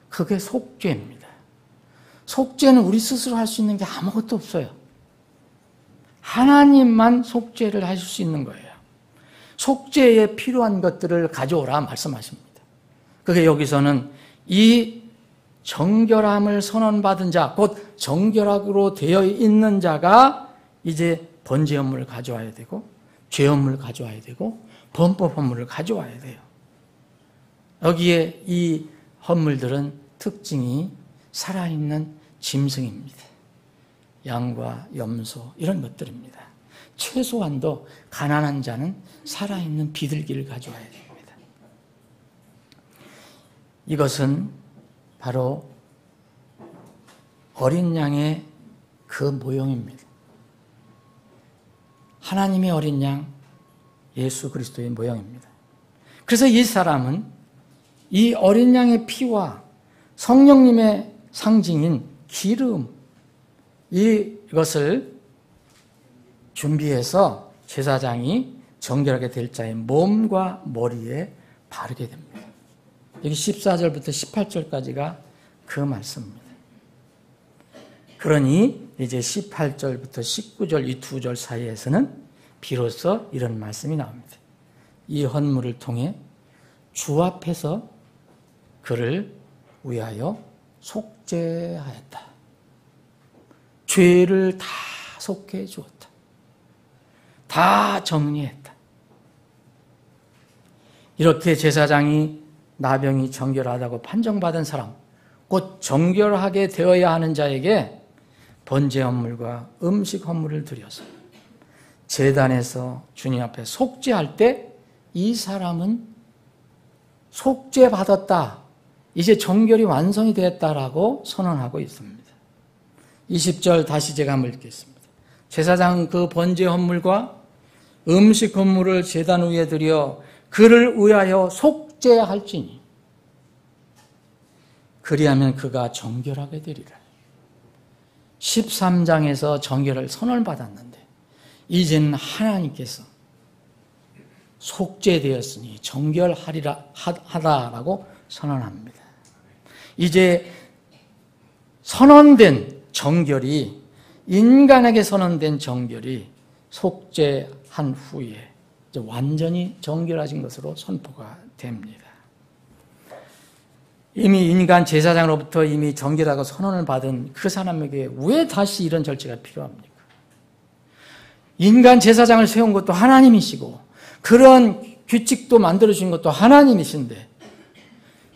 그게 속죄입니다. 속죄는 우리 스스로 할 수 있는 게 아무것도 없어요. 하나님만 속죄를 하실 수 있는 거예요. 속죄에 필요한 것들을 가져오라 말씀하십니다. 그게 여기서는 이 정결함을 선언받은 자, 곧 정결하기로 되어 있는 자가 이제 번제 헌물을 가져와야 되고 죄 헌물을 가져와야 되고 범법 헌물을 가져와야 돼요. 여기에 이 헌물들은 특징이 살아있는 짐승입니다. 양과 염소 이런 것들입니다. 최소한도 가난한 자는 살아있는 비둘기를 가져와야 됩니다. 이것은 바로 어린 양의 그 모형입니다. 하나님의 어린 양 예수 그리스도의 모형입니다. 그래서 이 사람은 이 어린 양의 피와 성령님의 상징인 기름 이것을 준비해서 제사장이 정결하게 될 자의 몸과 머리에 바르게 됩니다. 여기 14절부터 18절까지가 그 말씀입니다. 그러니 이제 18절부터 19절 이 두 절 사이에서는 비로소 이런 말씀이 나옵니다. 이 헌물을 통해 주 앞에서 그를 위하여 속죄하였다. 죄를 다 속해 주었다. 다 정리했다. 이렇게 제사장이 나병이 정결하다고 판정받은 사람, 곧 정결하게 되어야 하는 자에게 번제 헌물과 음식 헌물을 드려서 제단에서 주님 앞에 속죄할 때 이 사람은 속죄받았다, 이제 정결이 완성이 되었다라고 선언하고 있습니다. 20절 다시 제가 한번 읽겠습니다. 제사장은 그 번제 헌물과 음식 헌물을 제단 위에 드려 그를 위하여 속죄할지니 그리하면 그가 정결하게 되리라. 13장에서 정결을 선언을 받았는데 이제는 하나님께서 속죄되었으니 정결하리라 하다라고 선언합니다. 이제 선언된 정결이, 인간에게 선언된 정결이 속죄한 후에 이제 완전히 정결하신 것으로 선포가 됩니다. 이미 인간 제사장으로부터 이미 정결하고 선언을 받은 그 사람에게 왜 다시 이런 절차가 필요합니까? 인간 제사장을 세운 것도 하나님이시고 그런 규칙도 만들어주신 것도 하나님이신데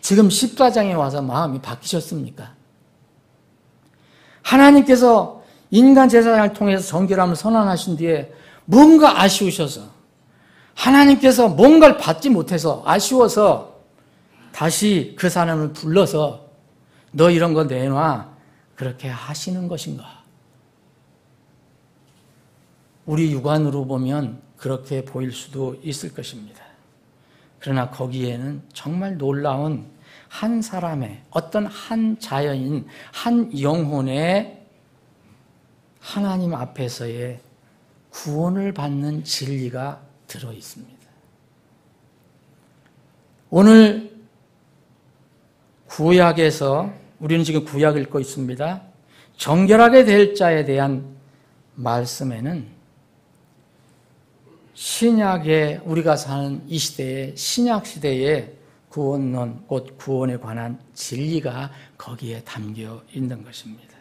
지금 14장에 와서 마음이 바뀌셨습니까? 하나님께서 인간 제사장을 통해서 정결함을 선언하신 뒤에 뭔가 아쉬우셔서, 하나님께서 뭔가를 받지 못해서 아쉬워서 다시 그 사람을 불러서 너 이런 거 내놔, 그렇게 하시는 것인가? 우리 육안으로 보면 그렇게 보일 수도 있을 것입니다. 그러나 거기에는 정말 놀라운 한 사람의, 어떤 한 자연인, 한 영혼의 하나님 앞에서의 구원을 받는 진리가 들어 있습니다. 오늘 구약에서, 우리는 지금 구약을 읽고 있습니다. 정결하게 될 자에 대한 말씀에는 신약에, 우리가 사는 이 시대에, 신약 시대의 구원론, 곧 구원에 관한 진리가 거기에 담겨 있는 것입니다.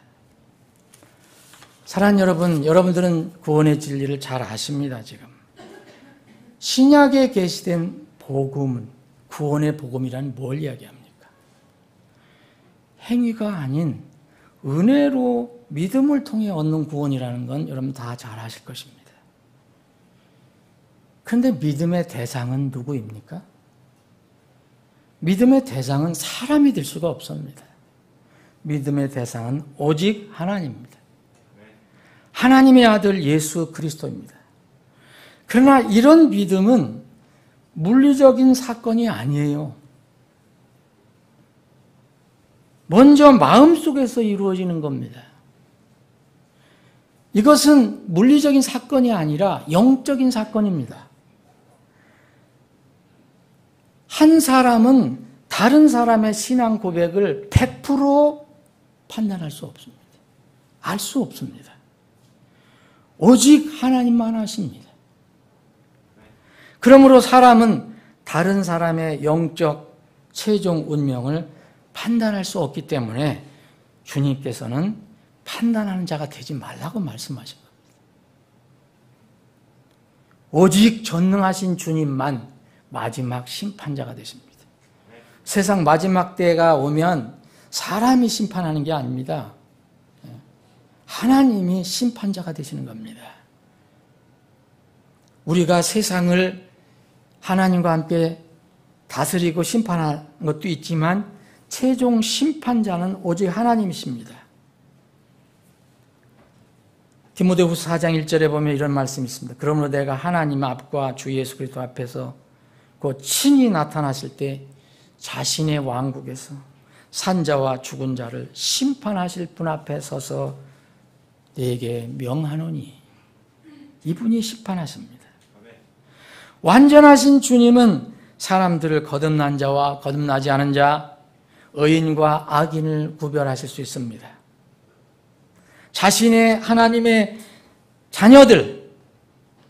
사랑하는 여러분, 여러분들은 구원의 진리를 잘 아십니다, 지금. 신약에 계시된 복음은, 구원의 복음이란 뭘 이야기합니까? 행위가 아닌 은혜로 믿음을 통해 얻는 구원이라는 건 여러분 다 잘 아실 것입니다. 그런데 믿음의 대상은 누구입니까? 믿음의 대상은 사람이 될 수가 없습니다. 믿음의 대상은 오직 하나님입니다. 하나님의 아들 예수 그리스도입니다. 그러나 이런 믿음은 물리적인 사건이 아니에요. 먼저 마음속에서 이루어지는 겁니다. 이것은 물리적인 사건이 아니라 영적인 사건입니다. 한 사람은 다른 사람의 신앙 고백을 100% 판단할 수 없습니다. 알 수 없습니다. 오직 하나님만 아십니다. 그러므로 사람은 다른 사람의 영적 최종 운명을 판단할 수 없기 때문에 주님께서는 판단하는 자가 되지 말라고 말씀하신 겁니다. 오직 전능하신 주님만 마지막 심판자가 되십니다. 세상 마지막 때가 오면 사람이 심판하는 게 아닙니다. 하나님이 심판자가 되시는 겁니다. 우리가 세상을 하나님과 함께 다스리고 심판하는 것도 있지만 최종 심판자는 오직 하나님이십니다. 디모데후서 4장 1절에 보면 이런 말씀이 있습니다. 그러므로 내가 하나님 앞과 주 예수 그리스도 앞에서 곧 친히 나타나실 때 자신의 왕국에서 산자와 죽은 자를 심판하실 분 앞에 서서 내게 명하노니, 이분이 심판하십니다. 완전하신 주님은 사람들을 거듭난 자와 거듭나지 않은 자, 의인과 악인을 구별하실 수 있습니다. 자신의 하나님의 자녀들,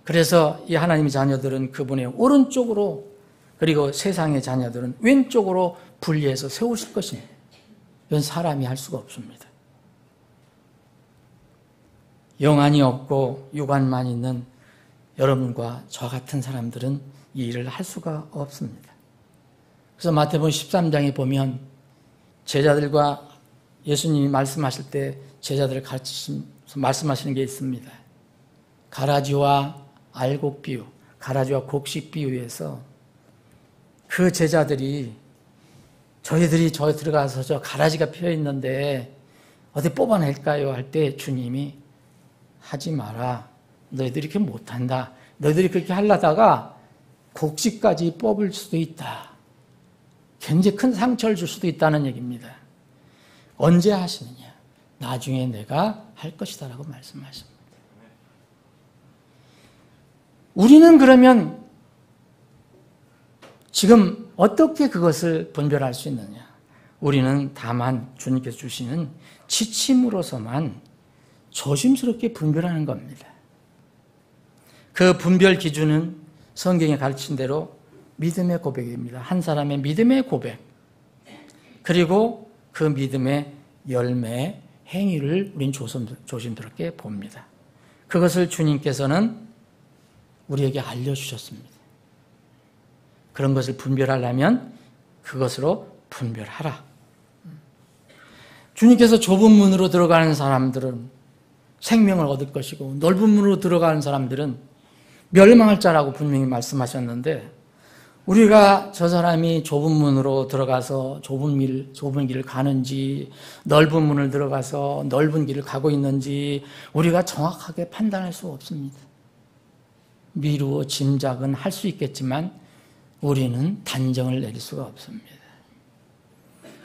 그래서 이 하나님의 자녀들은 그분의 오른쪽으로 그리고 세상의 자녀들은 왼쪽으로 분리해서 세우실 것입니다. 이건 사람이 할 수가 없습니다. 영안이 없고 육안만 있는 여러분과 저 같은 사람들은 이 일을 할 수가 없습니다. 그래서 마태복음 13장에 보면 제자들과 예수님이 말씀하실 때 제자들을 가르치시면서 말씀하시는 게 있습니다. 가라지와 알곡 비유, 가라지와 곡식 비유에서 그 제자들이 저희들이 저 들어가서 저 가라지가 피어 있는데 어디 뽑아낼까요? 할 때 주님이 하지 마라. 너희들이 그렇게 못한다. 너희들이 그렇게 하려다가 곡식까지 뽑을 수도 있다. 굉장히 큰 상처를 줄 수도 있다는 얘기입니다. 언제 하시느냐? 나중에 내가 할 것이다 라고 말씀하십니다. 우리는 그러면 지금 어떻게 그것을 분별할 수 있느냐? 우리는 다만 주님께서 주시는 지침으로서만 조심스럽게 분별하는 겁니다. 그 분별 기준은 성경에 가르친 대로 믿음의 고백입니다. 한 사람의 믿음의 고백, 그리고 그 믿음의 열매, 행위를 우린 조심스럽게 봅니다. 그것을 주님께서는 우리에게 알려주셨습니다. 그런 것을 분별하려면 그것으로 분별하라. 주님께서 좁은 문으로 들어가는 사람들은 생명을 얻을 것이고 넓은 문으로 들어가는 사람들은 멸망할 자라고 분명히 말씀하셨는데, 우리가 저 사람이 좁은 문으로 들어가서 좁은 길을 가는지 넓은 문을 들어가서 넓은 길을 가고 있는지 우리가 정확하게 판단할 수 없습니다. 미루어 짐작은 할 수 있겠지만 우리는 단정을 내릴 수가 없습니다.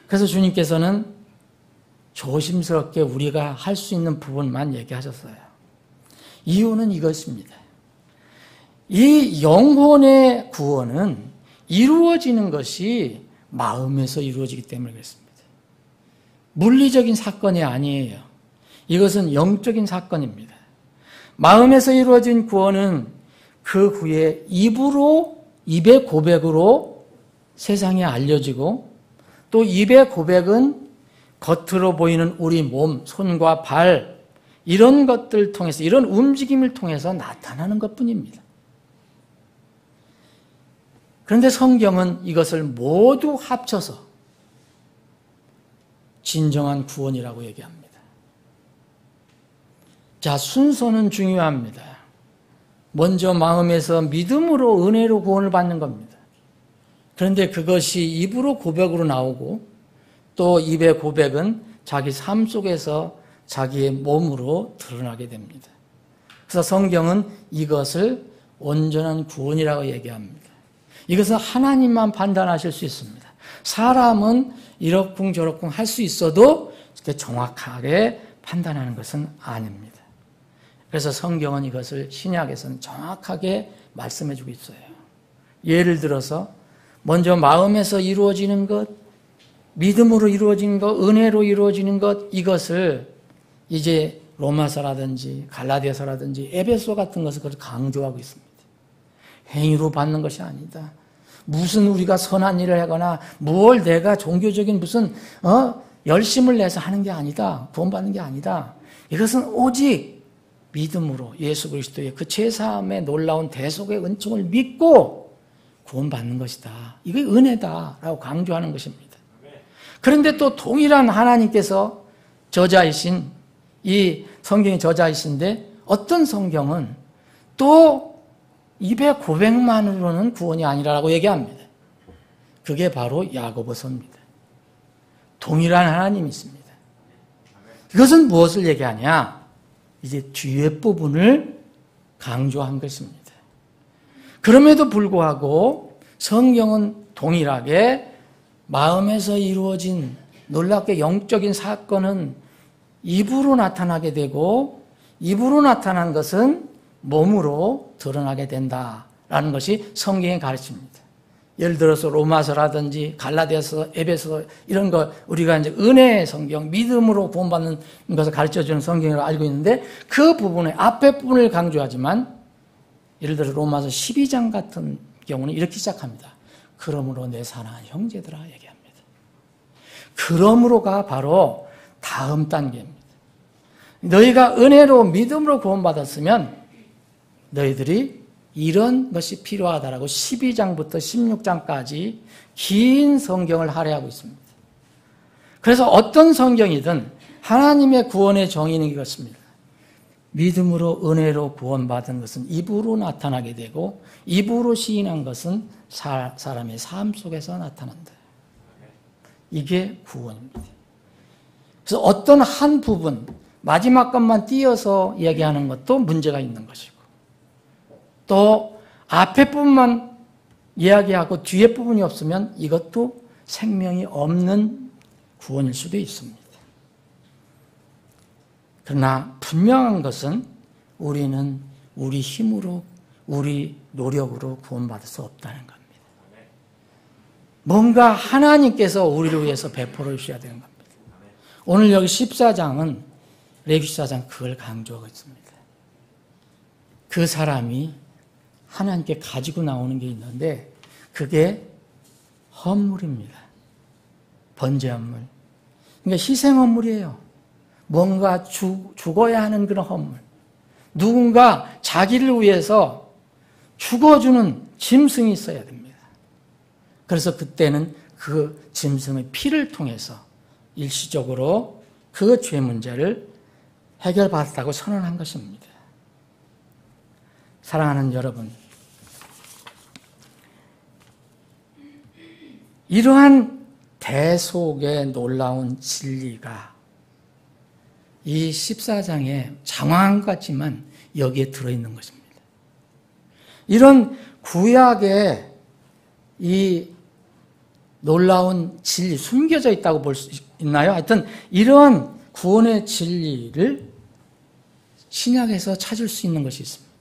그래서 주님께서는 조심스럽게 우리가 할 수 있는 부분만 얘기하셨어요. 이유는 이것입니다. 이 영혼의 구원은 이루어지는 것이 마음에서 이루어지기 때문에 그렇습니다. 물리적인 사건이 아니에요. 이것은 영적인 사건입니다. 마음에서 이루어진 구원은 그 후에 입의 고백으로 세상에 알려지고, 또 입의 고백은 겉으로 보이는 우리 몸, 손과 발, 이런 것들을 통해서, 이런 움직임을 통해서 나타나는 것뿐입니다. 그런데 성경은 이것을 모두 합쳐서 진정한 구원이라고 얘기합니다. 자, 순서는 중요합니다. 먼저 마음에서 믿음으로 은혜로 구원을 받는 겁니다. 그런데 그것이 입으로 고백으로 나오고, 또 입의 고백은 자기 삶 속에서 자기의 몸으로 드러나게 됩니다. 그래서 성경은 이것을 온전한 구원이라고 얘기합니다. 이것은 하나님만 판단하실 수 있습니다. 사람은 이러쿵저러쿵 할 수 있어도 정확하게 판단하는 것은 아닙니다. 그래서 성경은 이것을 신약에서는 정확하게 말씀해주고 있어요. 예를 들어서 먼저 마음에서 이루어지는 것, 믿음으로 이루어지는 것, 은혜로 이루어지는 것, 이것을 이제 로마서라든지 갈라디아서라든지 에베소 같은 것을 그걸 강조하고 있습니다. 행위로 받는 것이 아니다. 무슨 우리가 선한 일을 하거나 뭘 내가 종교적인 무슨 열심을 내서 하는 게 아니다. 구원받는 게 아니다. 이것은 오직 믿음으로 예수 그리스도의 그 제사함의 놀라운 대속의 은총을 믿고 구원받는 것이다. 이게 은혜다라고 강조하는 것입니다. 그런데 또 동일한 하나님께서 저자이신, 이 성경의 저자이신데 어떤 성경은 또 입의 고백만으로는 구원이 아니라고 얘기합니다. 그게 바로 야고보서입니다. 동일한 하나님이 있습니다. 이것은 무엇을 얘기하냐? 이제 뒤에 부분을 강조한 것입니다. 그럼에도 불구하고 성경은 동일하게 마음에서 이루어진 놀랍게 영적인 사건은 입으로 나타나게 되고, 입으로 나타난 것은 몸으로 드러나게 된다라는 것이 성경의 가르침입니다. 예를 들어서 로마서라든지 갈라디아서, 에베소 이런 거 우리가 이제 은혜의 성경, 믿음으로 구원받는 것을 가르쳐주는 성경이라고 알고 있는데, 그 부분의 앞에 부분을 강조하지만, 예를 들어 로마서 12장 같은 경우는 이렇게 시작합니다. 그러므로 내 사랑하는 형제들아 얘기합니다. 그러므로가 바로 다음 단계입니다. 너희가 은혜로 믿음으로 구원받았으면 너희들이 이런 것이 필요하다라고 12장부터 16장까지 긴 성경을 할애하고 있습니다. 그래서 어떤 성경이든 하나님의 구원의 정의는 이것입니다. 믿음으로 은혜로 구원받은 것은 입으로 나타나게 되고 입으로 시인한 것은 사람의 삶 속에서 나타난다. 이게 구원입니다. 그래서 어떤 한 부분, 마지막 것만 띄어서 이야기하는 것도 문제가 있는 것이고 또 앞에 부분만 이야기하고 뒤에 부분이 없으면 이것도 생명이 없는 구원일 수도 있습니다. 그러나 분명한 것은 우리는 우리 힘으로 우리 노력으로 구원받을 수 없다는 겁니다. 뭔가 하나님께서 우리를 위해서 베풀어 주셔야 되는 겁니다. 오늘 여기 14장은 레위 14장 그걸 강조하고 있습니다. 그 사람이 하나님께 가지고 나오는 게 있는데 그게 헌물입니다. 번제 헌물. 그러니까 희생 헌물이에요. 뭔가 죽어야 하는 그런 헌물. 누군가 자기를 위해서 죽어주는 짐승이 있어야 됩니다. 그래서 그때는 그 짐승의 피를 통해서 일시적으로 그 죄 문제를 해결받았다고 선언한 것입니다. 사랑하는 여러분, 이러한 대속의 놀라운 진리가 이 14장에 장황한 것 같지만 여기에 들어있는 것입니다. 이런 구약의 이 놀라운 진리, 숨겨져 있다고 볼 수 있나요? 하여튼 이런 구원의 진리를 신약에서 찾을 수 있는 것이 있습니다.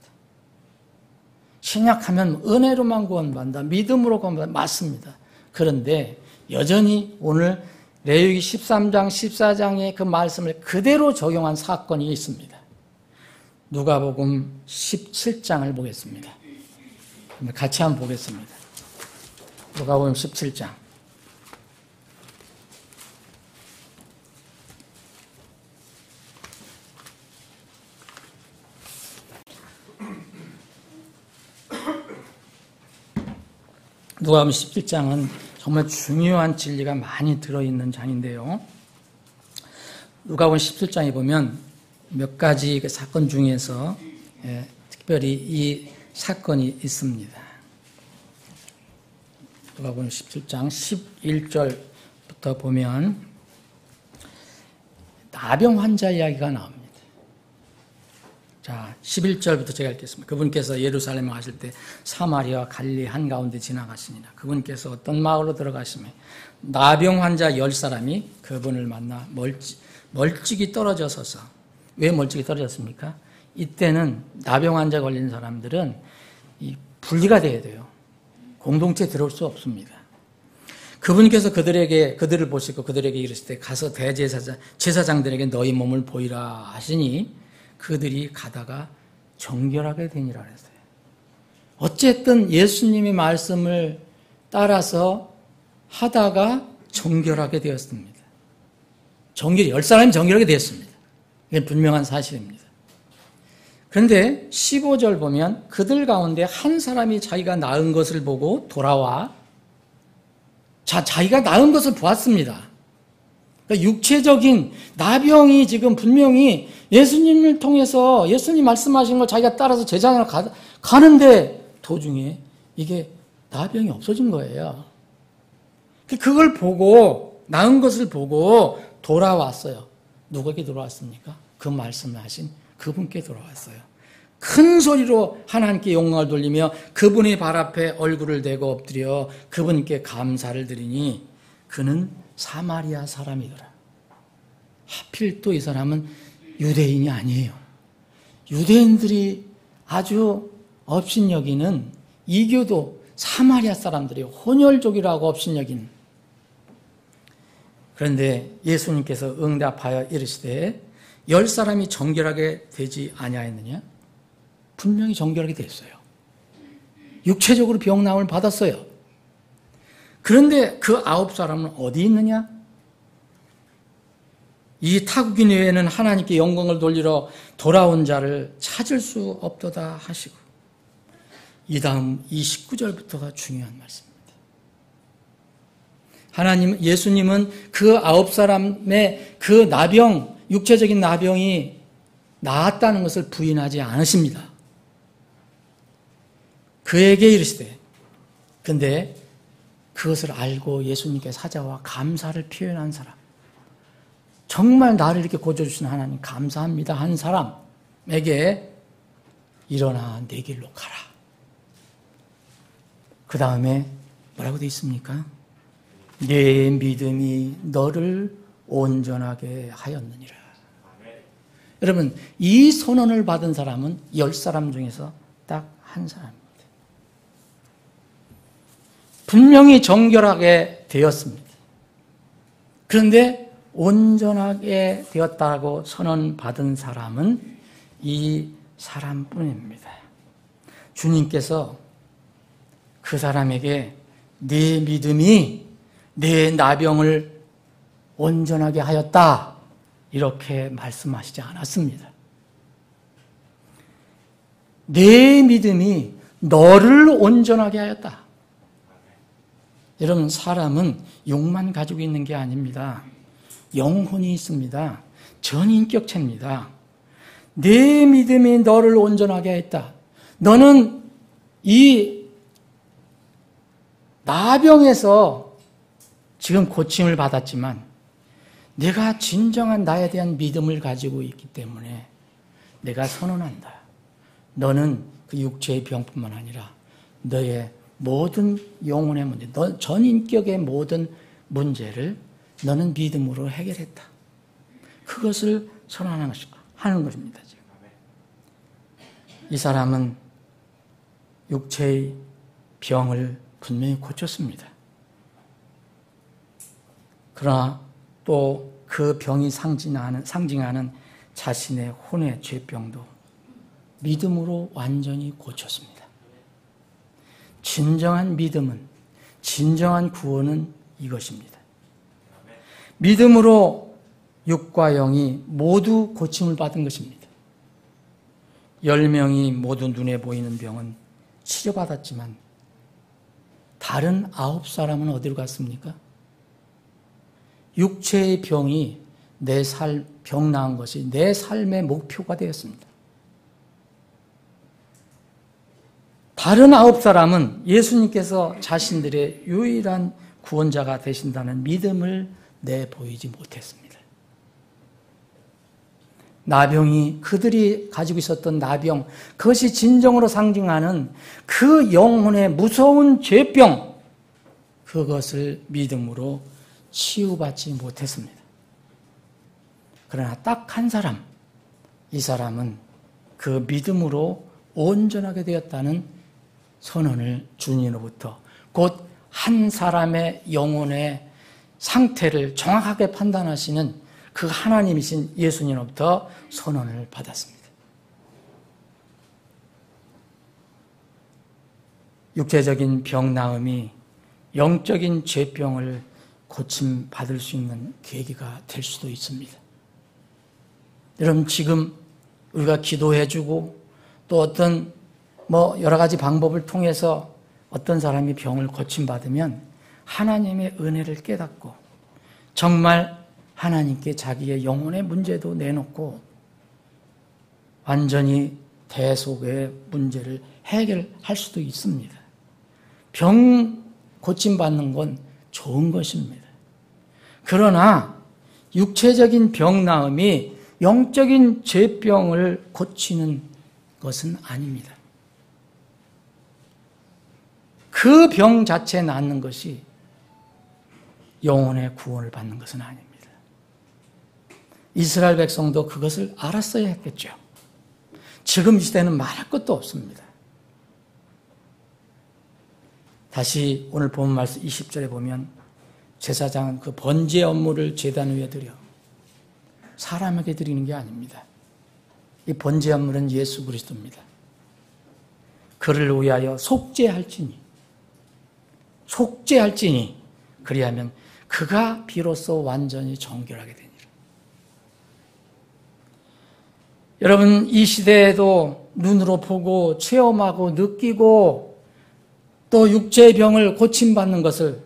신약하면 은혜로만 구원받는다, 믿음으로 구원받는다, 맞습니다. 그런데 여전히 오늘 레위기 13장, 14장의 그 말씀을 그대로 적용한 사건이 있습니다. 누가복음 17장을 보겠습니다. 같이 한번 보겠습니다. 누가복음 17장. 누가복음 17장은 정말 중요한 진리가 많이 들어있는 장인데요. 누가복음 17장에 보면 몇 가지 그 사건 중에서 특별히 이 사건이 있습니다. 누가복음 17장 11절부터 보면 나병 환자 이야기가 나옵니다. 자, 11절부터 제가 읽겠습니다. 그분께서 예루살렘에 가실 때 사마리아와 갈릴리 한가운데 지나가시니라. 그분께서 어떤 마을로 들어가시며 나병 환자 10사람이 그분을 만나 멀찍이 떨어져 서서. 왜 멀찍이 떨어졌습니까? 이때는 나병 환자 걸린 사람들은 분리가 돼야 돼요. 공동체에 들어올 수 없습니다. 그분께서 그들을 보시고 그들에게 이르시되 가서 제사장들에게 너희 몸을 보이라 하시니 그들이 가다가 정결하게 되니라 그랬어요. 어쨌든 예수님의 말씀을 따라서 하다가 정결하게 되었습니다. 10사람이 정결하게 되었습니다. 이게 분명한 사실입니다. 그런데 15절 보면 그들 가운데 한 사람이 자기가 나은 것을 보고 돌아와 자기가 나은 것을 보았습니다. 그러니까 육체적인 나병이 지금 분명히 예수님을 통해서 예수님 말씀하신 걸 자기가 따라서 제자장으로 가는데 도중에 이게 나병이 없어진 거예요. 그걸 보고 나은 것을 보고 돌아왔어요. 누구에게 돌아왔습니까? 그 말씀을 하신 그분께 돌아왔어요. 큰 소리로 하나님께 영광을 돌리며 그분의 발 앞에 얼굴을 대고 엎드려 그분께 감사를 드리니 그는 사마리아 사람이더라. 하필 또 이 사람은 유대인이 아니에요. 유대인들이 아주 업신여기는 이교도 사마리아 사람들이 혼혈족이라고 업신여긴. 그런데 예수님께서 응답하여 이르시되 10사람이 정결하게 되지 아니하였느냐? 분명히 정결하게 됐어요. 육체적으로 병나음을 받았어요. 그런데 그 9사람은 어디 있느냐? 이 타국인 외에는 하나님께 영광을 돌리러 돌아온 자를 찾을 수 없도다 하시고, 이 다음 29절부터가 중요한 말씀입니다. 예수님은 그 9사람의 그 나병, 육체적인 나병이 나았다는 것을 부인하지 않으십니다. 그에게 이르시되, 근데 그것을 알고 예수님께 찾아와 감사를 표현한 사람, 정말 나를 이렇게 고쳐주신 하나님 감사합니다 한 사람에게 일어나 내 길로 가라. 그 다음에 뭐라고 되어 있습니까? 내 믿음이 너를 온전하게 하였느니라. 여러분, 이 선언을 받은 사람은 10사람 중에서 딱 한 사람입니다. 분명히 정결하게 되었습니다. 그런데 온전하게 되었다고 선언받은 사람은 이 사람뿐입니다. 주님께서 그 사람에게 네 믿음이 내 나병을 온전하게 하였다, 이렇게 말씀하시지 않았습니다. 내 믿음이 너를 온전하게 하였다. 여러분, 사람은 육만 가지고 있는 게 아닙니다. 영혼이 있습니다. 전인격체입니다. 내 믿음이 너를 온전하게 했다. 너는 이 나병에서 지금 고침을 받았지만 내가 진정한 나에 대한 믿음을 가지고 있기 때문에 내가 선언한다. 너는 그 육체의 병뿐만 아니라 너의 모든 영혼의 문제, 너 전인격의 모든 문제를 너는 믿음으로 해결했다. 그것을 선언하는 것입니다. 지금. 이 사람은 육체의 병을 분명히 고쳤습니다. 그러나 또 그 병이 상징하는 자신의 혼의 죄병도 믿음으로 완전히 고쳤습니다. 진정한 믿음은, 진정한 구원은 이것입니다. 믿음으로 육과 영이 모두 고침을 받은 것입니다. 10명이 모두 눈에 보이는 병은 치료받았지만 다른 9사람은 어디로 갔습니까? 육체의 병이 병 나은 것이 내 삶의 목표가 되었습니다. 다른 9사람은 예수님께서 자신들의 유일한 구원자가 되신다는 믿음을 내보이지 못했습니다. 나병이, 그들이 가지고 있었던 나병, 그것이 진정으로 상징하는 그 영혼의 무서운 죄병, 그것을 믿음으로 치유받지 못했습니다. 그러나 딱 한 사람, 이 사람은 그 믿음으로 온전하게 되었다는 선언을 주님으로부터, 곧 한 사람의 영혼의 상태를 정확하게 판단하시는 그 하나님이신 예수님으로부터 선언을 받았습니다. 육체적인 병 나음이 영적인 죄병을 고침받을 수 있는 계기가 될 수도 있습니다. 여러분, 지금 우리가 기도해주고 또 어떤 여러 가지 방법을 통해서 어떤 사람이 병을 고침받으면 하나님의 은혜를 깨닫고 정말 하나님께 자기의 영혼의 문제도 내놓고 완전히 대속의 문제를 해결할 수도 있습니다. 병 고침받는 건 좋은 것입니다. 그러나 육체적인 병 나음이 영적인 죄병을 고치는 것은 아닙니다. 그 병 자체에 낫는 것이 영혼의 구원을 받는 것은 아닙니다. 이스라엘 백성도 그것을 알았어야 했겠죠. 지금 이 시대는 말할 것도 없습니다. 다시 오늘 본 말씀 20절에 보면 제사장은 그 번제 업무를 제단 위에 드려 사람에게 드리는 게 아닙니다. 이 번제 업무는 예수 그리스도입니다. 그를 위하여 속죄할지니 속죄할지니 그리하면 그가 비로소 완전히 정결하게 되니라. 여러분, 이 시대에도 눈으로 보고 체험하고 느끼고 또 육체의 병을 고침받는 것을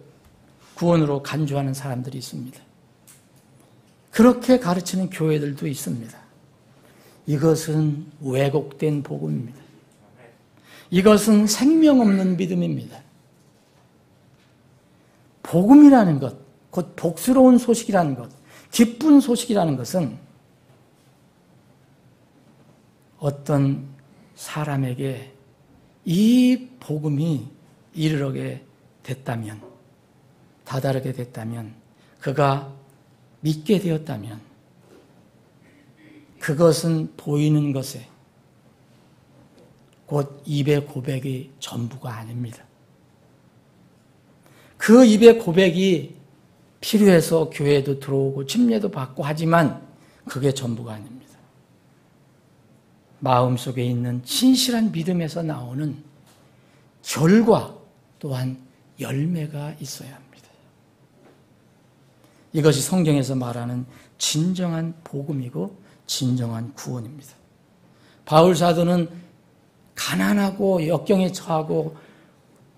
구원으로 간주하는 사람들이 있습니다. 그렇게 가르치는 교회들도 있습니다. 이것은 왜곡된 복음입니다. 이것은 생명 없는 믿음입니다. 복음이라는 것, 곧 복스러운 소식이라는 것, 기쁜 소식이라는 것은 어떤 사람에게 이 복음이 이르게 됐다면, 다다르게 됐다면, 그가 믿게 되었다면, 그것은 보이는 것에 곧 입의 고백이 전부가 아닙니다. 그 입의 고백이 필요해서 교회에도 들어오고 침례도 받고 하지만 그게 전부가 아닙니다. 마음속에 있는 진실한 믿음에서 나오는 결과 또한 열매가 있어야 합니다. 이것이 성경에서 말하는 진정한 복음이고 진정한 구원입니다. 바울 사도는 가난하고 역경에 처하고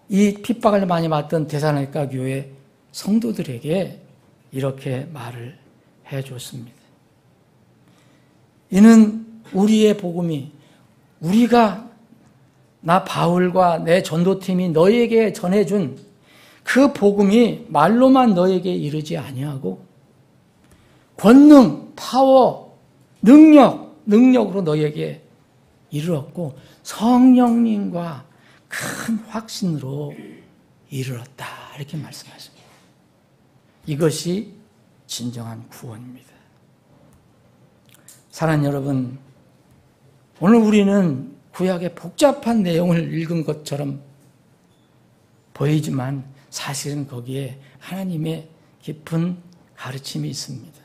이 핍박을 많이 받던 데살로니가 교회 성도들에게 이렇게 말을 해줬습니다. 이는 우리의 복음이, 우리가, 나 바울과 내 전도팀이 너에게 전해준 그 복음이 말로만 너에게 이르지 아니하고 권능, 파워, 능력으로 너에게 이르렀고 성령님과 큰 확신으로 이르렀다. 이렇게 말씀하십니다. 이것이 진정한 구원입니다. 사랑하는 여러분, 오늘 우리는 구약의 복잡한 내용을 읽은 것처럼 보이지만 사실은 거기에 하나님의 깊은 가르침이 있습니다.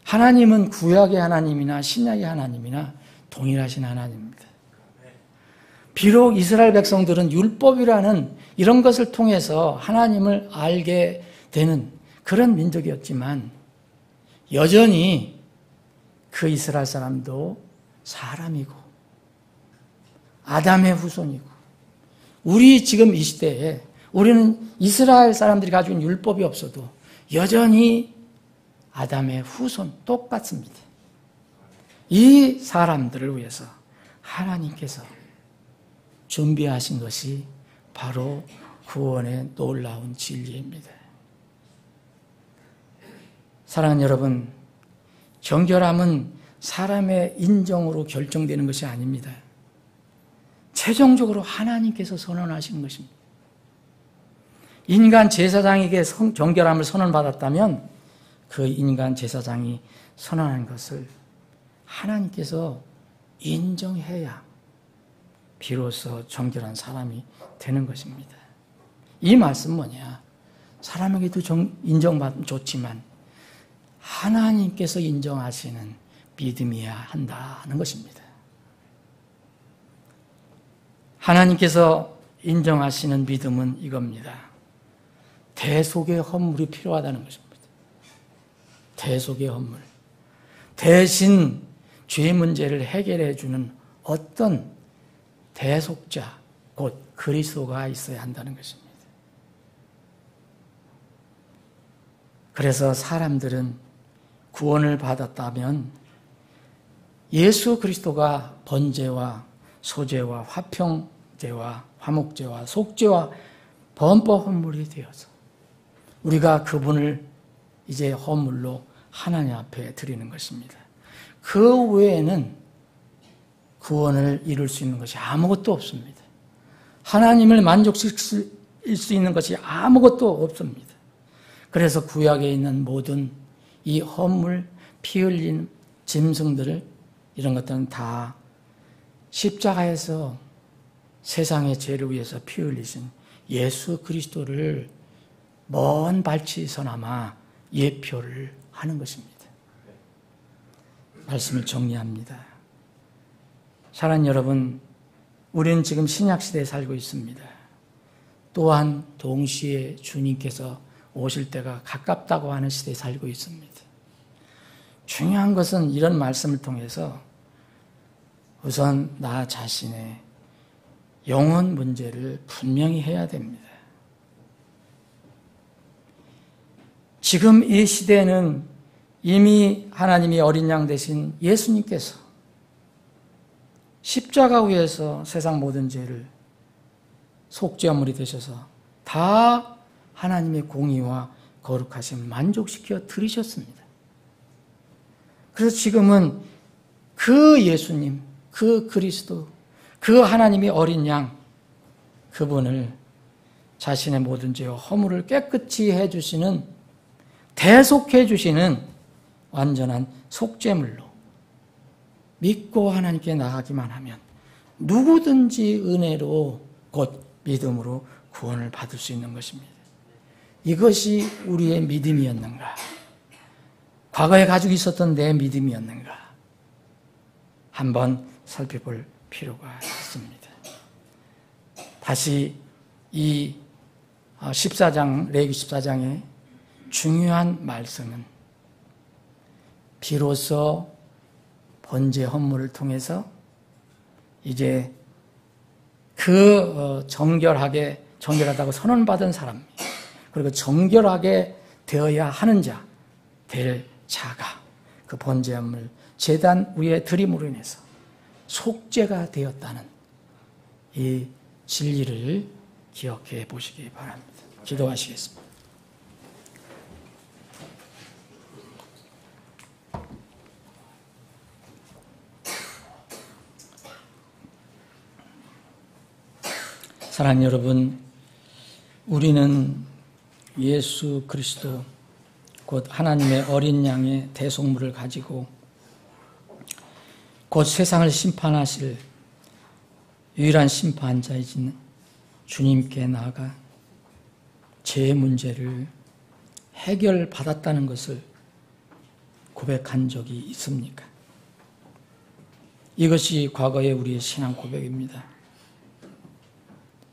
하나님은 구약의 하나님이나 신약의 하나님이나 동일하신 하나님입니다. 비록 이스라엘 백성들은 율법이라는 이런 것을 통해서 하나님을 알게 되는 그런 민족이었지만 여전히 그 이스라엘 사람도 사람이고 아담의 후손이고 우리 지금 이 시대에 우리는 이스라엘 사람들이 가지고 있는 율법이 없어도 여전히 아담의 후손 똑같습니다. 이 사람들을 위해서 하나님께서 준비하신 것이 바로 구원의 놀라운 진리입니다. 사랑하는 여러분, 정결함은 사람의 인정으로 결정되는 것이 아닙니다. 최종적으로 하나님께서 선언하신 것입니다. 인간 제사장에게 정결함을 선언받았다면 그 인간 제사장이 선언한 것을 하나님께서 인정해야 비로소 정결한 사람이 되는 것입니다. 이 말씀 뭐냐? 사람에게도 인정받으면 좋지만 하나님께서 인정하시는 믿음이어야 한다는 것입니다. 하나님께서 인정하시는 믿음은 이겁니다. 대속의 헌물이 필요하다는 것입니다. 대속의 헌물. 대신 죄 문제를 해결해 주는 어떤 대속자, 곧 그리스도가 있어야 한다는 것입니다. 그래서 사람들은 구원을 받았다면 예수 그리스도가 번제와 소제와 화평제와 화목제와 속제와 범법 헌물이 되어서 우리가 그분을 이제 헌물로 하나님 앞에 드리는 것입니다. 그 외에는 구원을 이룰 수 있는 것이 아무것도 없습니다. 하나님을 만족시킬 수 있는 것이 아무것도 없습니다. 그래서 구약에 있는 모든 이 헌물, 피 흘린 짐승들을 이런 것들은 다 십자가에서 세상의 죄를 위해서 피 흘리신 예수 그리스도를 먼 발치서나마 예표를 하는 것입니다. 말씀을 정리합니다. 사랑하는 여러분, 우리는 지금 신약시대에 살고 있습니다. 또한 동시에 주님께서 오실 때가 가깝다고 하는 시대에 살고 있습니다. 중요한 것은 이런 말씀을 통해서 우선 나 자신의 영혼 문제를 분명히 해야 됩니다. 지금 이 시대에는 이미 하나님이 어린 양 되신 예수님께서 십자가 위에서 세상 모든 죄를 속죄물이 되셔서 다 하나님의 공의와 거룩하심 만족시켜 드리셨습니다. 그래서 지금은 그 예수님, 그 그리스도, 그 하나님의 어린 양, 그분을 자신의 모든 죄와 허물을 깨끗이 해주시는, 대속해 주시는 완전한 속죄물로 믿고 하나님께 나가기만 하면 누구든지 은혜로 곧 믿음으로 구원을 받을 수 있는 것입니다. 이것이 우리의 믿음이었는가? 과거에 가지고 있었던 내 믿음이었는가? 한번 살펴볼 필요가 있습니다. 다시 이 14장, 레위기 14장의 중요한 말씀은 비로소 번제 헌물을 통해서 이제 그 정결하다고 선언받은 사람, 그리고 정결하게 되어야 하는 자, 될 자가 그 번제 헌물 제단 위에 드림으로 인해서 속죄가 되었다는 이 진리를 기억해 보시기 바랍니다. 기도하시겠습니다. 사랑하는 여러분, 우리는 예수 그리스도 곧 하나님의 어린 양의 대속물을 가지고 곧 세상을 심판하실 유일한 심판자이신 주님께 나아가 죄의 문제를 해결받았다는 것을 고백한 적이 있습니까? 이것이 과거의 우리의 신앙 고백입니다.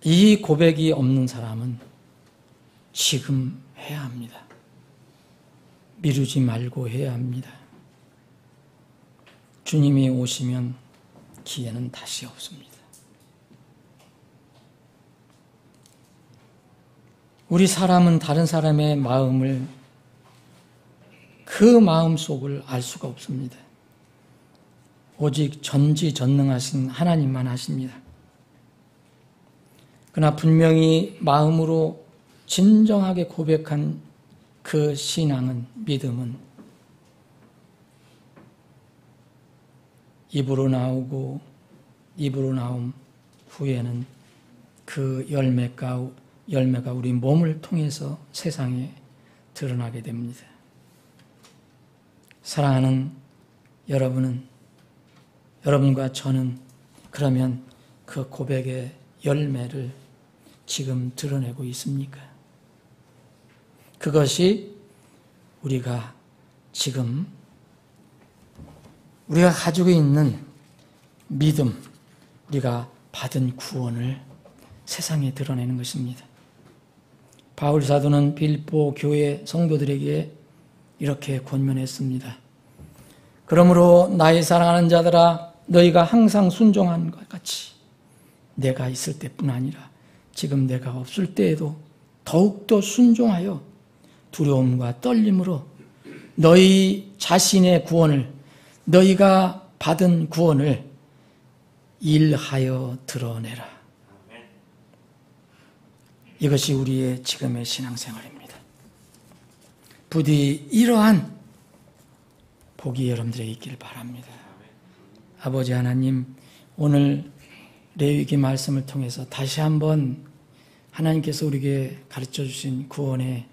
이 고백이 없는 사람은 지금 해야 합니다. 미루지 말고 해야 합니다. 주님이 오시면 기회는 다시 없습니다. 우리 사람은 다른 사람의 마음을, 그 마음 속을 알 수가 없습니다. 오직 전지전능하신 하나님만 아십니다. 그러나 분명히 마음으로 진정하게 고백한 그 신앙은, 믿음은 입으로 나오고 입으로 나온 후에는 그 열매가 우리 몸을 통해서 세상에 드러나게 됩니다. 사랑하는 여러분과 저는 그러면 그 고백의 열매를 지금 드러내고 있습니까? 그것이 우리가 지금 우리가 가지고 있는 믿음, 우리가 받은 구원을 세상에 드러내는 것입니다. 바울 사도는 빌보 교회 성도들에게 이렇게 권면했습니다. 그러므로 나의 사랑하는 자들아, 너희가 항상 순종한 것 같이 내가 있을 때뿐 아니라 지금 내가 없을 때에도 더욱더 순종하여 두려움과 떨림으로 너희 자신의 구원을, 너희가 받은 구원을 일하여 드러내라. 이것이 우리의 지금의 신앙생활입니다. 부디 이러한 복이 여러분들에게 있기를 바랍니다. 아버지 하나님, 오늘 레위기 말씀을 통해서 다시 한번 하나님께서 우리에게 가르쳐 주신 구원의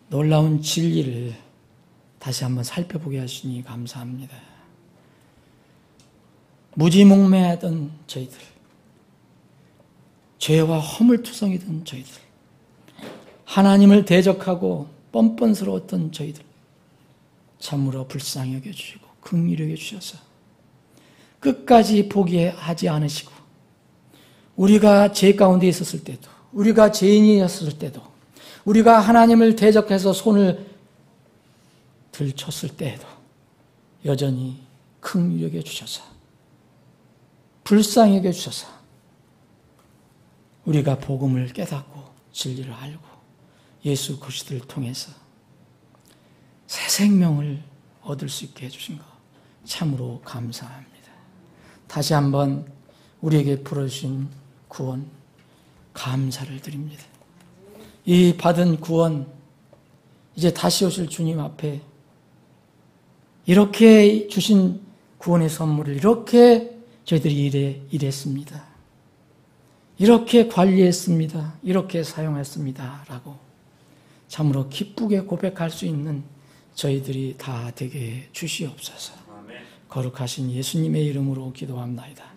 놀라운 진리를 다시 한번 살펴보게 하시니 감사합니다. 무지몽매하던 저희들, 죄와 허물투성이던 저희들, 하나님을 대적하고 뻔뻔스러웠던 저희들, 참으로 불쌍히 여겨주시고 긍휼히 여겨주셔서 끝까지 포기하지 않으시고 우리가 죄 가운데 있었을 때도, 우리가 죄인이었을 때도, 우리가 하나님을 대적해서 손을 들쳤을 때에도 여전히 긍휼히 여겨 주셔서, 불쌍히 여겨 주셔서 우리가 복음을 깨닫고 진리를 알고 예수 그리스도를 통해서 새 생명을 얻을 수 있게 해주신 것 참으로 감사합니다. 다시 한번 우리에게 풀어주신 구원 감사를 드립니다. 이 받은 구원, 이제 다시 오실 주님 앞에 이렇게 주신 구원의 선물을 이렇게 저희들이 일했습니다. 이렇게 관리했습니다. 이렇게 사용했습니다. 라고 참으로 기쁘게 고백할 수 있는 저희들이 다 되게 주시옵소서. 거룩하신 예수님의 이름으로 기도합나이다.